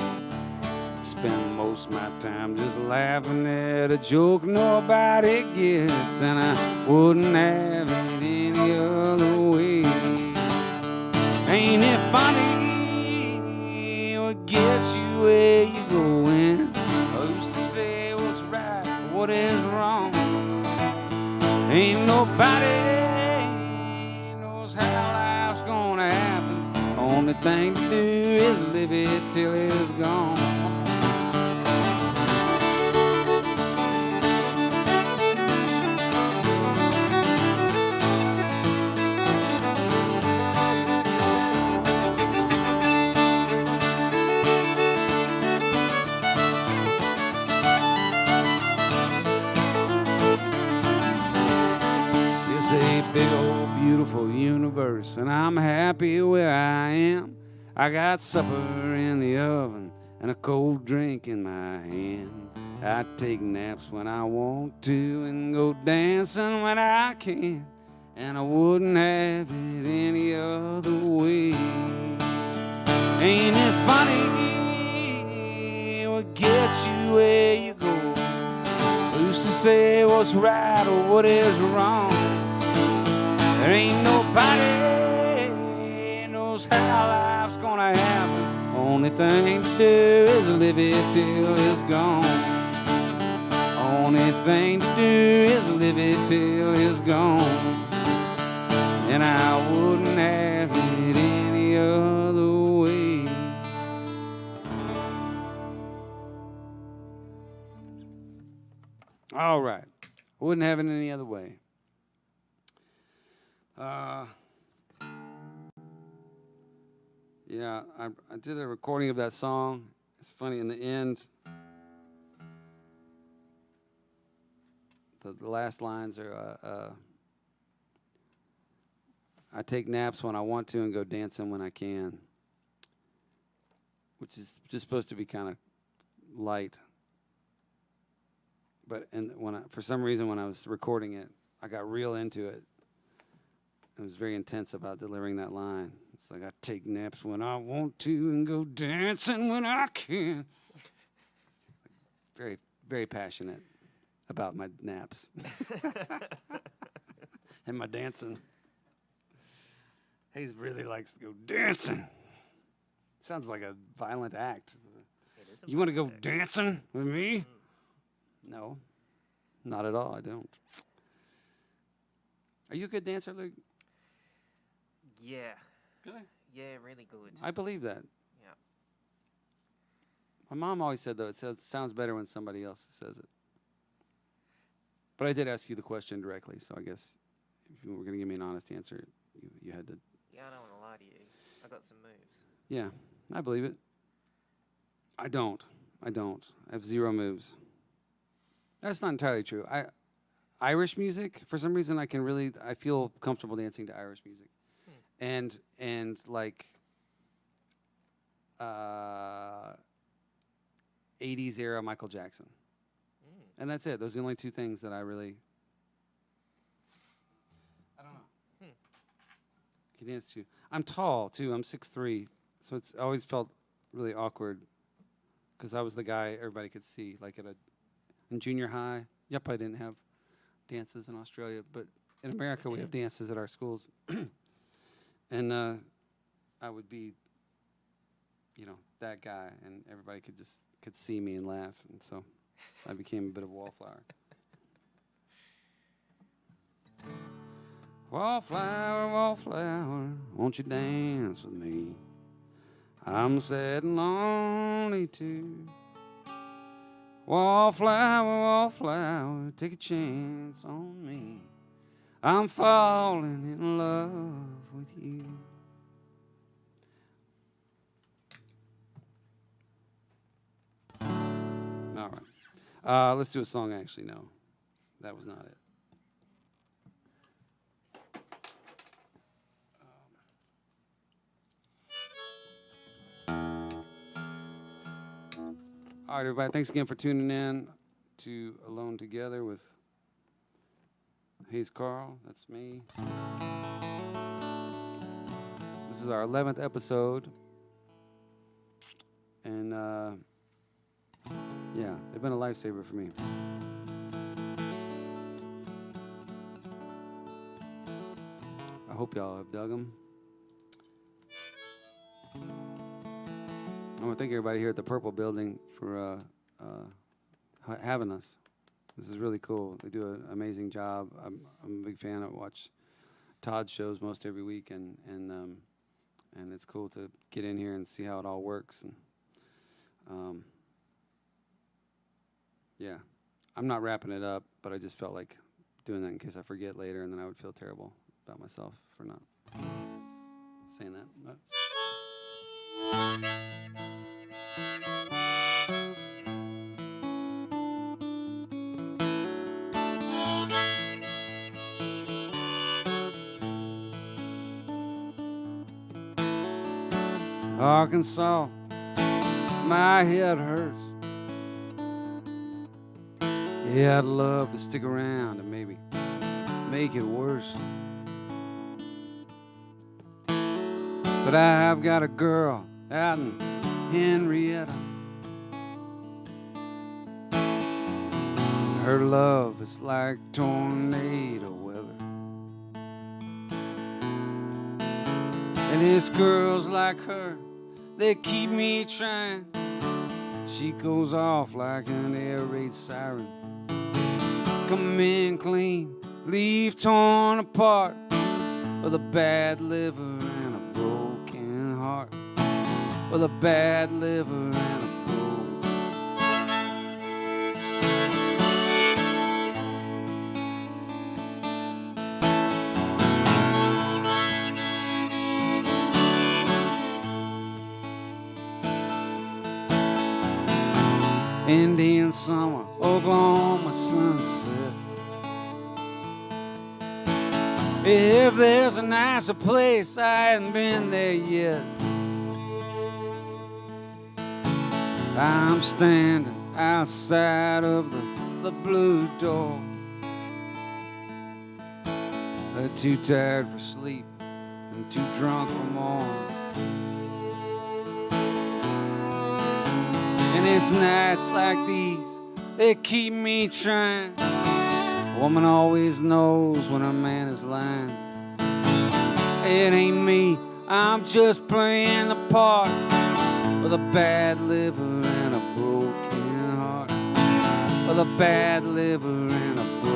Spend most of my time just laughing at a joke nobody gets, and I wouldn't have it any other way. Ain't it funny what gets you where you going? Who's to say what's right or what is wrong? Ain't nobody knows how life's gonna happen. Only thing to do is live it till it's gone. Big old beautiful universe, and I'm happy where I am. I got supper in the oven and a cold drink in my hand. I take naps when I want to and go dancing when I can, and I wouldn't have it any other way. Ain't it funny what gets you where you go? Who's to say what's right or what is wrong? There ain't nobody knows how life's gonna happen. Only thing to do is live it till it's gone. Only thing to do is live it till it's gone. And I wouldn't have it any other way. All right. Wouldn't have it any other way. Yeah, I did a recording of that song. It's funny, in the end, the last lines are, I take naps when I want to and go dancing when I can, which is just supposed to be kind of light. But for some reason, when I was recording it, I got real into it. I was very intense about delivering that line. It's like, I take naps when I want to and go dancing when I can. Very, very passionate about my naps and my dancing. He really likes to go dancing. Sounds like a violent act. You want to go dancing with me? No, not at all. I don't. Are you a good dancer, Luke? Yeah. Good? Yeah, really good. I believe that. Yeah. My mom always said, though, it sounds better when somebody else says it. But I did ask you the question directly, so I guess if you were going to give me an honest answer, you had to. Yeah, I don't want to lie to you. I got some moves. Yeah, I believe it. I don't. I have zero moves. That's not entirely true. Irish music, for some reason, I feel comfortable dancing to Irish music. And like 80s era Michael Jackson. And that's it. Those are the only two things that I don't know. Can dance too. I'm tall too. I'm 6'3", so it's always felt really awkward because I was the guy everybody could see. Like in junior high, yep, I didn't have dances in Australia, but in America we have dances at our schools, and I would be, that guy, and everybody could see me and laugh, and so I became a bit of a wallflower. Wallflower, wallflower, won't you dance with me? I'm sad and lonely too. Wallflower, wallflower, take a chance on me. I'm falling in love with you. All right. Let's do a song I actually know. That was not it. All right, everybody. Thanks again for tuning in to Alone Together with He's Carll. That's me. This is our 11th episode. And, yeah, they've been a lifesaver for me. I hope y'all have dug them. I want to thank everybody here at the Purple Building for having us. This is really cool. They do an amazing job. I'm a big fan. I watch Todd's shows most every week, and it's cool to get in here and see how it all works. And yeah, I'm not wrapping it up, but I just felt like doing that in case I forget later, and then I would feel terrible about myself for not saying that. But Arkansas, my head hurts. Yeah, I'd love to stick around and maybe make it worse. But I've got a girl out in Henrietta. And her love is like tornado weather. And it's girls like her that keep me trying. She goes off like an air raid siren. Come in clean, leave torn apart, with a bad liver and a broken heart. With a bad liver and a broken Indian summer, Oklahoma sunset. If there's a nicer place, I hadn't been there yet. I'm standing outside of the blue door, too tired for sleep and too drunk for more. And it's nights like these that keep me trying. A woman always knows when a man is lying. It ain't me, I'm just playing the part, with a bad liver and a broken heart. With a bad liver and a broken.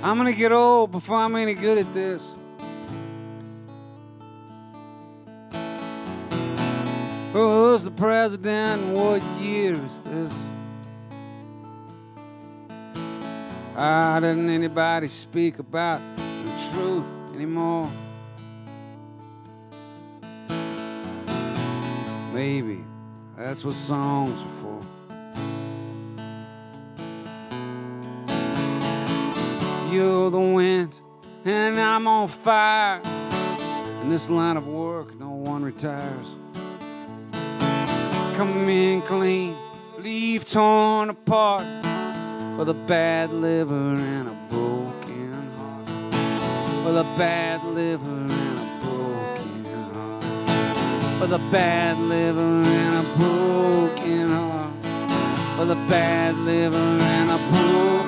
I'm gonna get old before I'm any good at this. Who's the president? What year is this? Why didn't anybody speak about the truth anymore? Maybe that's what songs are for. You're the wind and I'm on fire. In this line of work, no one retires. Come in clean, leave torn apart, with a bad liver and a broken heart. With a bad liver and a broken heart. With a bad liver and a broken heart. With a bad liver and a broken heart.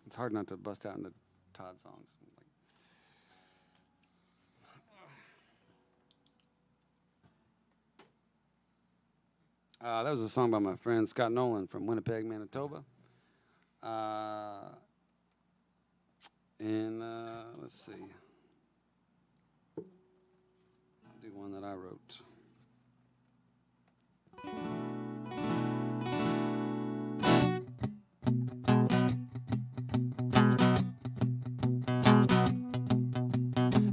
It's hard not to bust out into Todd songs. That was a song by my friend Scott Nolan from Winnipeg, Manitoba. And let's see. I'll do one that I wrote.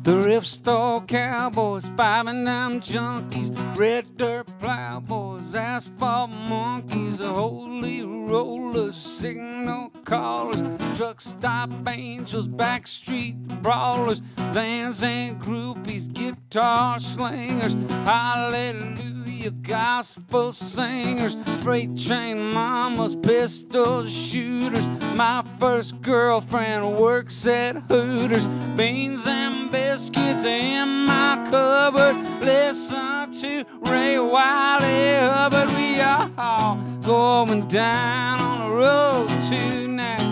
The thrift store cowboys, five-and them junkies, red dirt plowboys, asphalt monkeys, holy rollers, signal callers, truck stop angels, backstreet brawlers, vans and groupies, guitar slingers, hallelujah, gospel singers, freight train mamas, pistol shooters. My first girlfriend works at Hooters, beans and biscuits in my cupboard. Listen to Ray Wylie, Hubbard. We are all going down on the road tonight.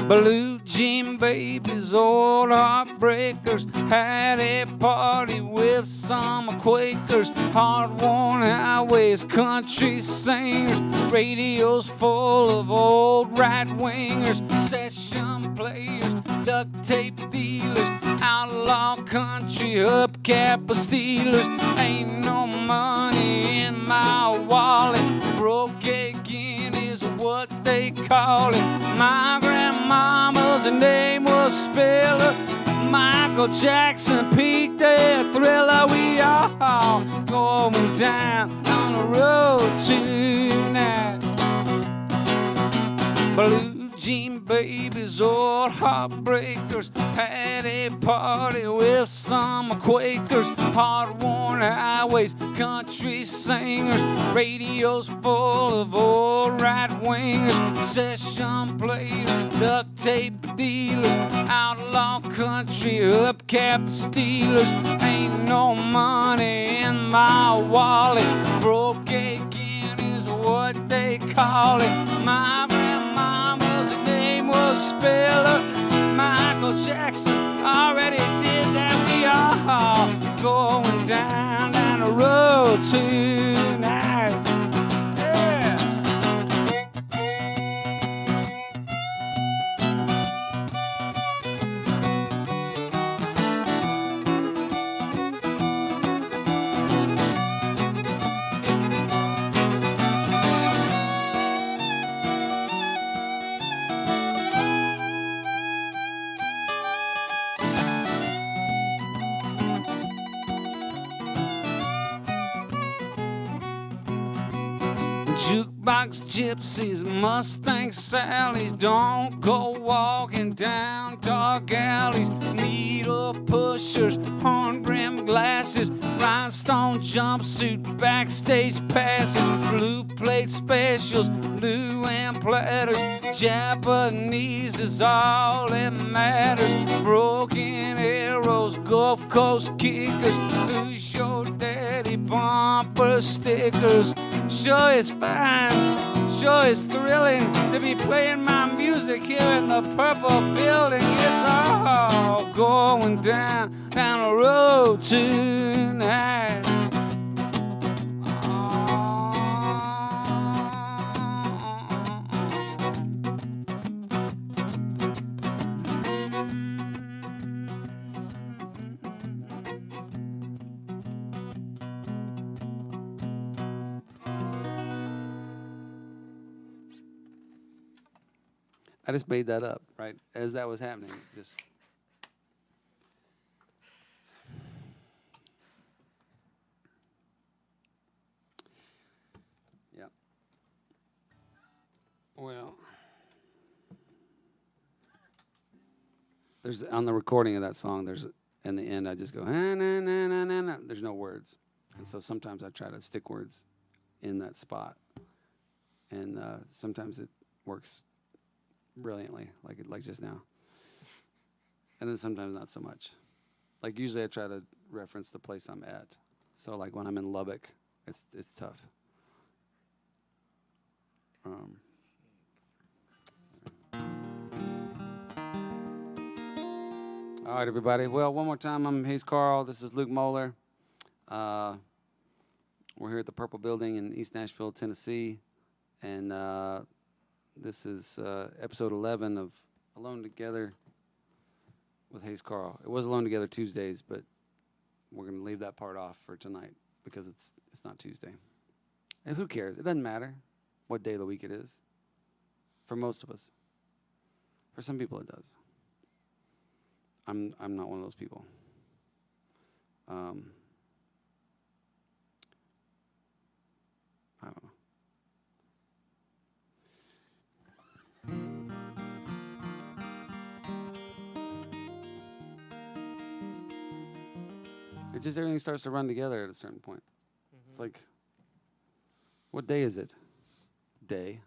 Blue jean babies, old heartbreakers, had a party with some Quakers, hard-worn highways, country singers, radios full of old right-wingers, session players, duct tape dealers, outlaw country hubcap stealers. Ain't no money in my wallet, broke again is what they call it. My grandmama's name was Spiller. Michael Jackson peaked their Thriller. We are all going down on the road tonight. Blue jean babies, old heartbreakers, had a party with some Quakers, hard-worn highways, country singers, radios full of old right-wingers, session players, duct tape dealers, outlaw country hubcap stealers. Ain't no money in my wallet, broke again is what they call it. My grandmama's name was Spiller. Michael Jackson already did that. We are all going down the road tonight. Yeah. Jukebox gypsies, Mustang Sallies, don't go walking down dark alleys. Needle pushers, horn rimmed glasses, rhinestone jumpsuit, backstage passes, blue plate plate specials, blue and platters. Japanese is all that matters. Broken arrows, Gulf Coast kickers. Who's your daddy? Bumper stickers. Sure it's fine, sure it's thrilling to be playing my music here in the Purple Building. It's all going down the road tonight. I just made that up, right? As that was happening. Just. Yeah. Well. There's on the recording of that song, there's in the end I just go, na na na na na na. There's no words. And so sometimes I try to stick words in that spot. And sometimes it works brilliantly, like just now. And then sometimes not so much. Like usually I try to reference the place I'm at. So like when I'm in Lubbock, it's tough. All right, everybody. Well, one more time, I'm Hayes Carll. This is Luke Moeller. We're here at the Purple Building in East Nashville, Tennessee. And this is episode 11 of Alone Together with Hayes Carll. It was Alone Together Tuesdays, but we're going to leave that part off for tonight because it's not Tuesday. And who cares? It doesn't matter what day of the week it is. For most of us. For some people, it does. I'm not one of those people. I don't know. It just everything starts to run together at a certain point. Mm-hmm. It's like, what day is it? Day.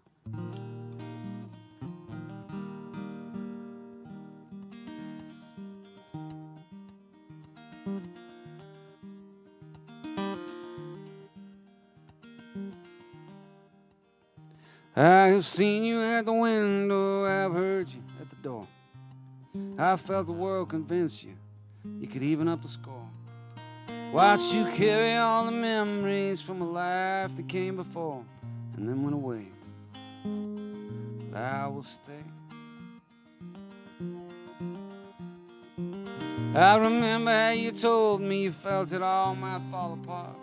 I have seen you at the window, I've heard you at the door. I felt the world convince you could even up the score. Watched you carry all the memories from a life that came before and then went away. But I will stay. I remember how you told me you felt it all might fall apart.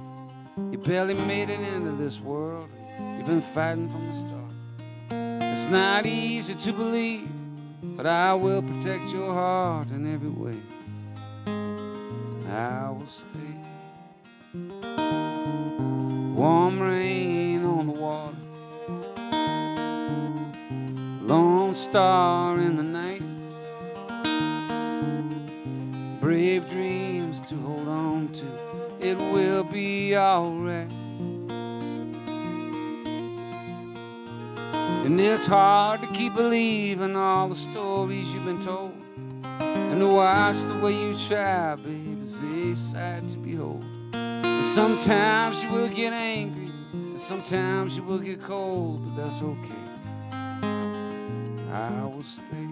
You barely made it into this world. You've been fighting from the start. It's not easy to believe, but I will protect your heart in every way. I will stay. Warm rain on the water, lone star in the night, brave dreams to hold on to. It will be alright. And it's hard to keep believing all the stories you've been told, and to watch the way you try, baby, is a sight to behold. And sometimes you will get angry, and sometimes you will get cold, but that's okay. I will stay.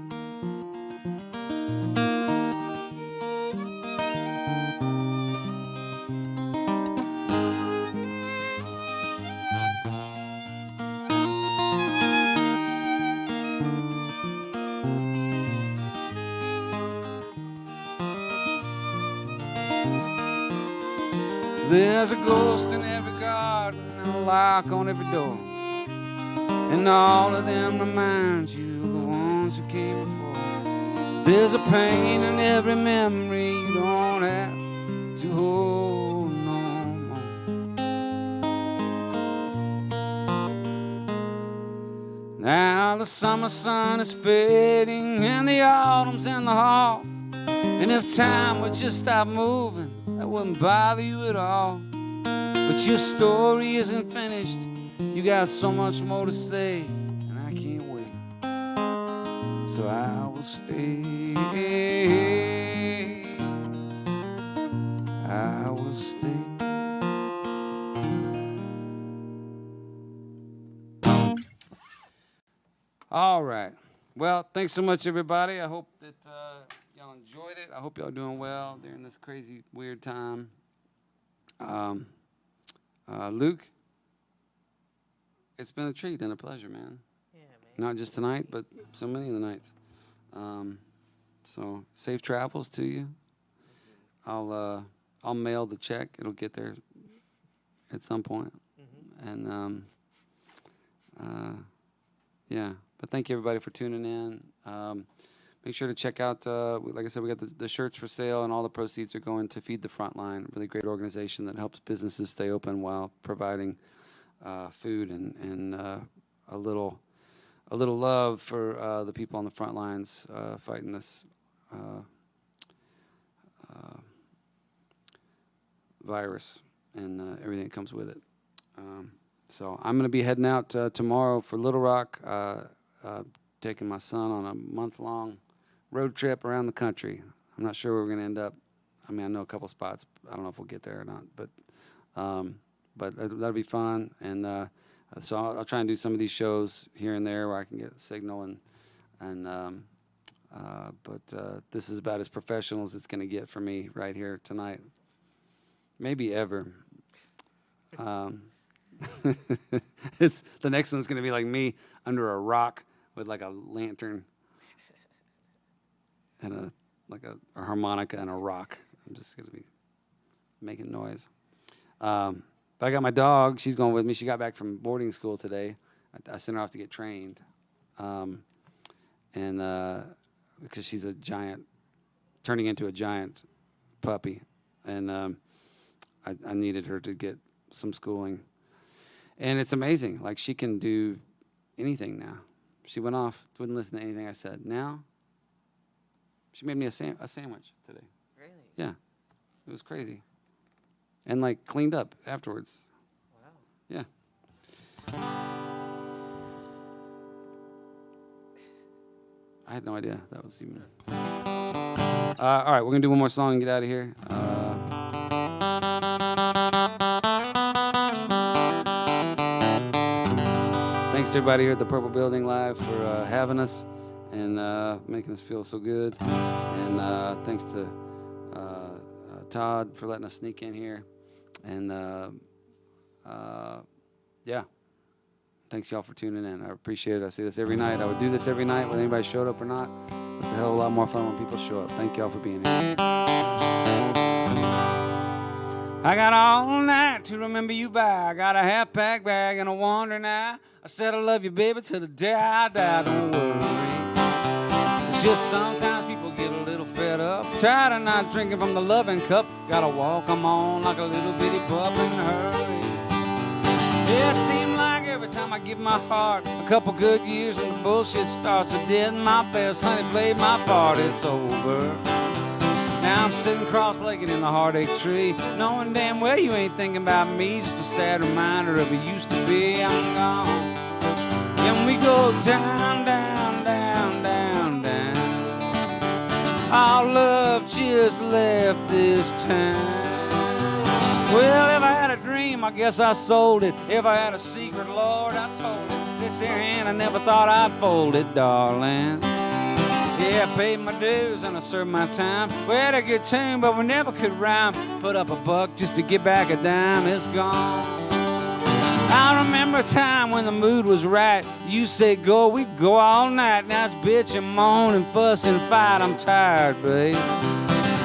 There's a ghost in every garden and a lock on every door, and all of them remind you of the ones who came before. There's a pain in every memory you don't have to hold no more. Now the summer sun is fading and the autumn's in the hall, and if time would just stop moving, that wouldn't bother you at all. But your story isn't finished, You got so much more to say, and I can't wait. So I will stay. I will stay. All right. Well, thanks so much, everybody. I hope that y'all enjoyed it. I hope y'all doing well during this crazy, weird time. Luke, it's been a treat and a pleasure, man. Yeah, man. Not just tonight, but so many of the nights. So safe travels to you. I'll mail the check. It'll get there at some point. And yeah. But thank you, everybody, for tuning in. Make sure to check out, like I said, we got the shirts for sale, and all the proceeds are going to Feed the Frontline, a really great organization that helps businesses stay open while providing food and a little love for the people on the front lines fighting this virus and everything that comes with it. So I'm going to be heading out tomorrow for Little Rock, taking my son on a month-long road trip around the country. I'm not sure where we're going to end up. I mean, I know a couple spots. I don't know if we'll get there or not, but that'll be fun. And so I'll try and do some of these shows here and there where I can get a signal. But this is about as professional as it's going to get for me right here tonight. Maybe ever. The next one's going to be like me under a rock with like a lantern and a harmonica and a rock. I'm just going to be making noise. But I got my dog. She's going with me. She got back from boarding school today. I sent her off to get trained. And because she's a giant, turning into a giant puppy. And I needed her to get some schooling. And it's amazing. Like, she can do anything now. She went off, wouldn't listen to anything I said. Now, she made me a sandwich today. Really? Yeah. It was crazy. And, like, cleaned up afterwards. Wow. Yeah. I had no idea that was even... all right, we're going to do one more song and get out of here. Thanks to everybody here at the Purple Building Live for having us and making us feel so good. And thanks to Todd for letting us sneak in here. And yeah, thanks y'all for tuning in. I appreciate it. I see this every night. I would do this every night whether anybody showed up or not. It's a hell of a lot more fun when people show up. Thank y'all for being here. I got all night to remember you by. I got a half-pack bag and a wander now. I said I love you, baby, till the day I die. Don't worry. It's just sometimes people get a little fed up. Tired of not drinking from the loving cup. Gotta walk 'em on like a little bitty pup in a hurry. Yeah, it seems like every time I give my heart a couple good years and the bullshit starts, I did my best, honey, played my part, it's over. Now I'm sitting cross-legged in the heartache tree, knowing damn well you ain't thinking about me, just a sad reminder of it used to be. I'm gone. And we go down, down, down, down, down. Our love just left this town. Well, if I had a dream, I guess I sold it. If I had a secret, Lord, I told it. This here hand, I never thought I'd fold it, darling. Yeah, I paid my dues and I served my time. We had a good tune, but we never could rhyme. Put up a buck just to get back a dime, it's gone. I remember a time when the mood was right. You said go, we'd go all night. Now it's bitch and moan and fuss and fight. I'm tired, babe.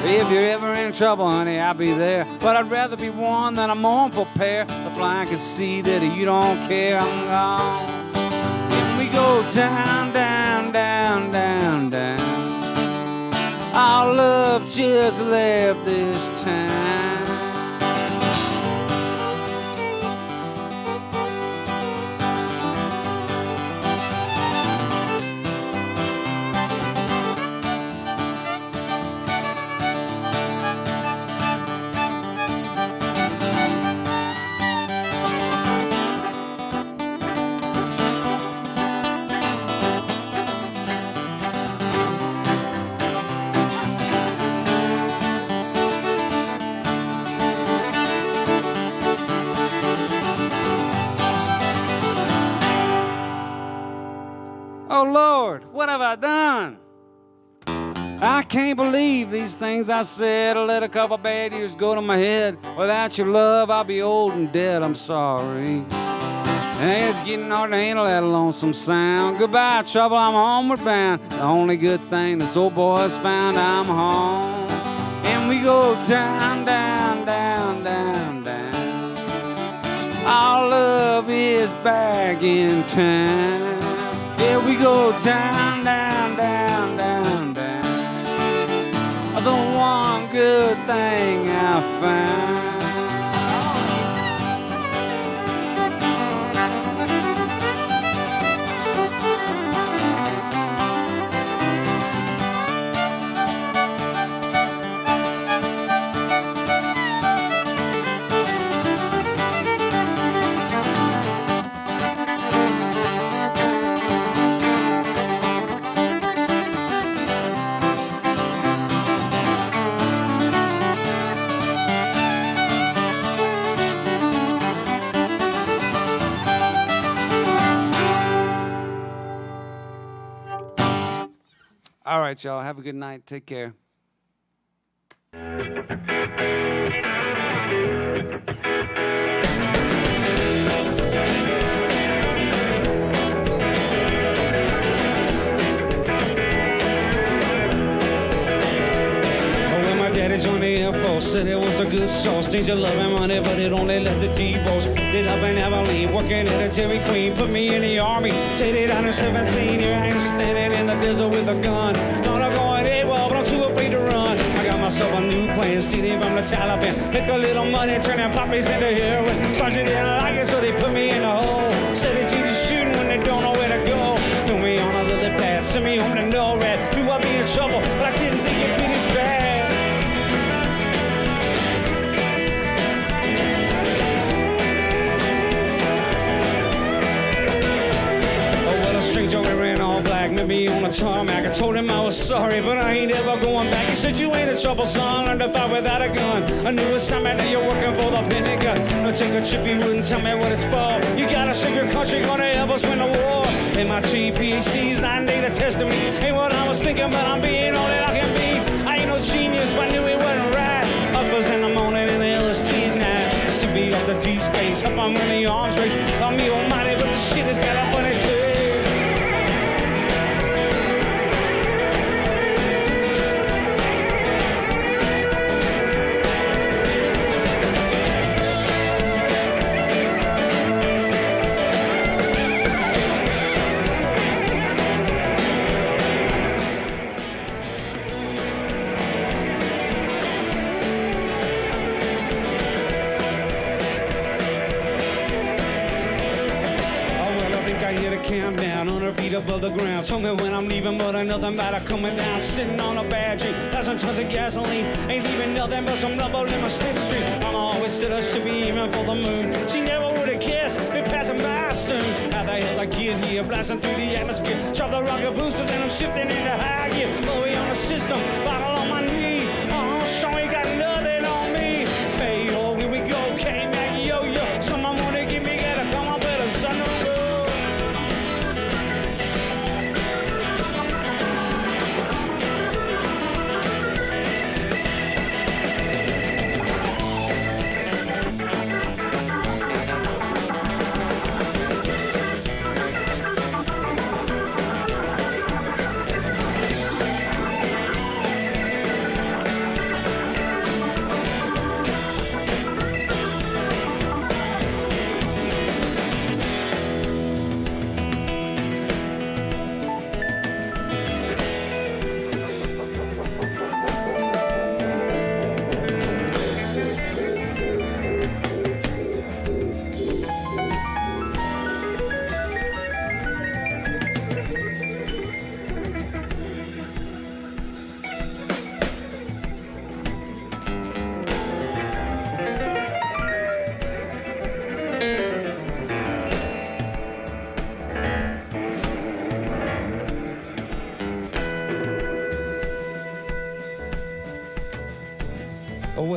If you're ever in trouble, honey, I'll be there. But I'd rather be one than a mournful pair. The blind can see that you don't care. I'm gone. And we go down, down, down, down, down. Our love just left this town. oh Lord, what have I done? I can't believe these things I said. I let a couple bad years go to my head. Without your love, I'll be old and dead. I'm sorry. And it's getting hard to handle that lonesome sound. Goodbye, trouble, I'm homeward bound. The only good thing this old boy's found, I'm home. And we go down, down, down, down, down. Our love is back in town. Yeah, we go down, down, down, down, down. The one good thing I found. All right, y'all. Have a good night. Take care. On the airport, said it was a good sauce. Things you love and money, but it only left the T-boss. Did up in Abilene, working at a Dairy Queen. Put me in the army, take it out in 17. Here I am standing in the desert with a gun. Thought I'm going AWOL, but I'm too afraid to run. I got myself a new plan, stealing from the Taliban. Make a little money, turning poppies into heroin. Sergeant didn't like it, so they put me in a hole. Said it's easy shooting when they don't know where to go. Threw me on a lily pad, sent me home to NORAD. Knew I'd be in trouble, but I didn't think it'd be this bad. Stranger wearing all black, met me on a tarmac. I told him I was sorry, but I ain't ever going back. He said, you ain't in trouble, son. Learn to fight without a gun. A new assignment, now you're working for the Pentagon. No, take a trip, you wouldn't tell me what it's for. You gotta save your country, gonna help us win the war. MIT, PhDs, 9 data testing me. Ain't what I was thinking, but I'm being all that I can be. I ain't no genius, but I knew it wasn't right. Up was in the morning in the LSG at night. CB up the D-space, up I'm in the arms race. Thought me almighty, but the shit has got up on its head. Countdown on her feet above the ground. Told me when I'm leaving, but ain't nothing about her coming down. Sitting on a bad tree, 1,000 tons of gasoline. Ain't leaving nothing but some rubble in my slipstream. Mama always said I should be aiming for the moon. She never would have guessed we'd be passing by soon. How the hell I get here, blasting through the atmosphere. Drop the rocket boosters and I'm shifting into high gear. Low on the system, bottle on my knee. Sure ain't got nothing on me. Hey, oh, here we go, KMAG, YOYO. Someone wanna give me, gotta come on, better son of a gun.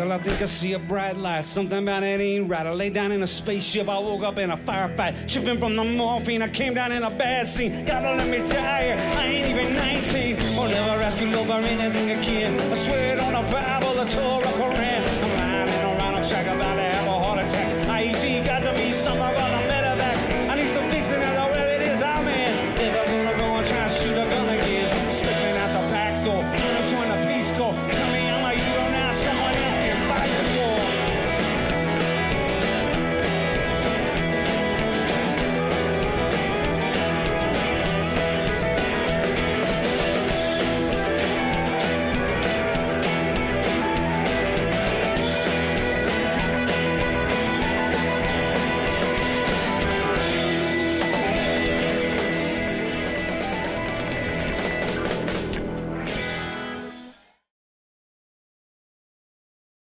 Well, I think I see a bright light. Something about it ain't right. I lay down in a spaceship. I woke up in a firefight. Tripping from the morphine. I came down in a bad scene. God, don't let me die here. I ain't even 19. I'll never ask you love or anything again. I swear it on the Bible, the Torah, Koran.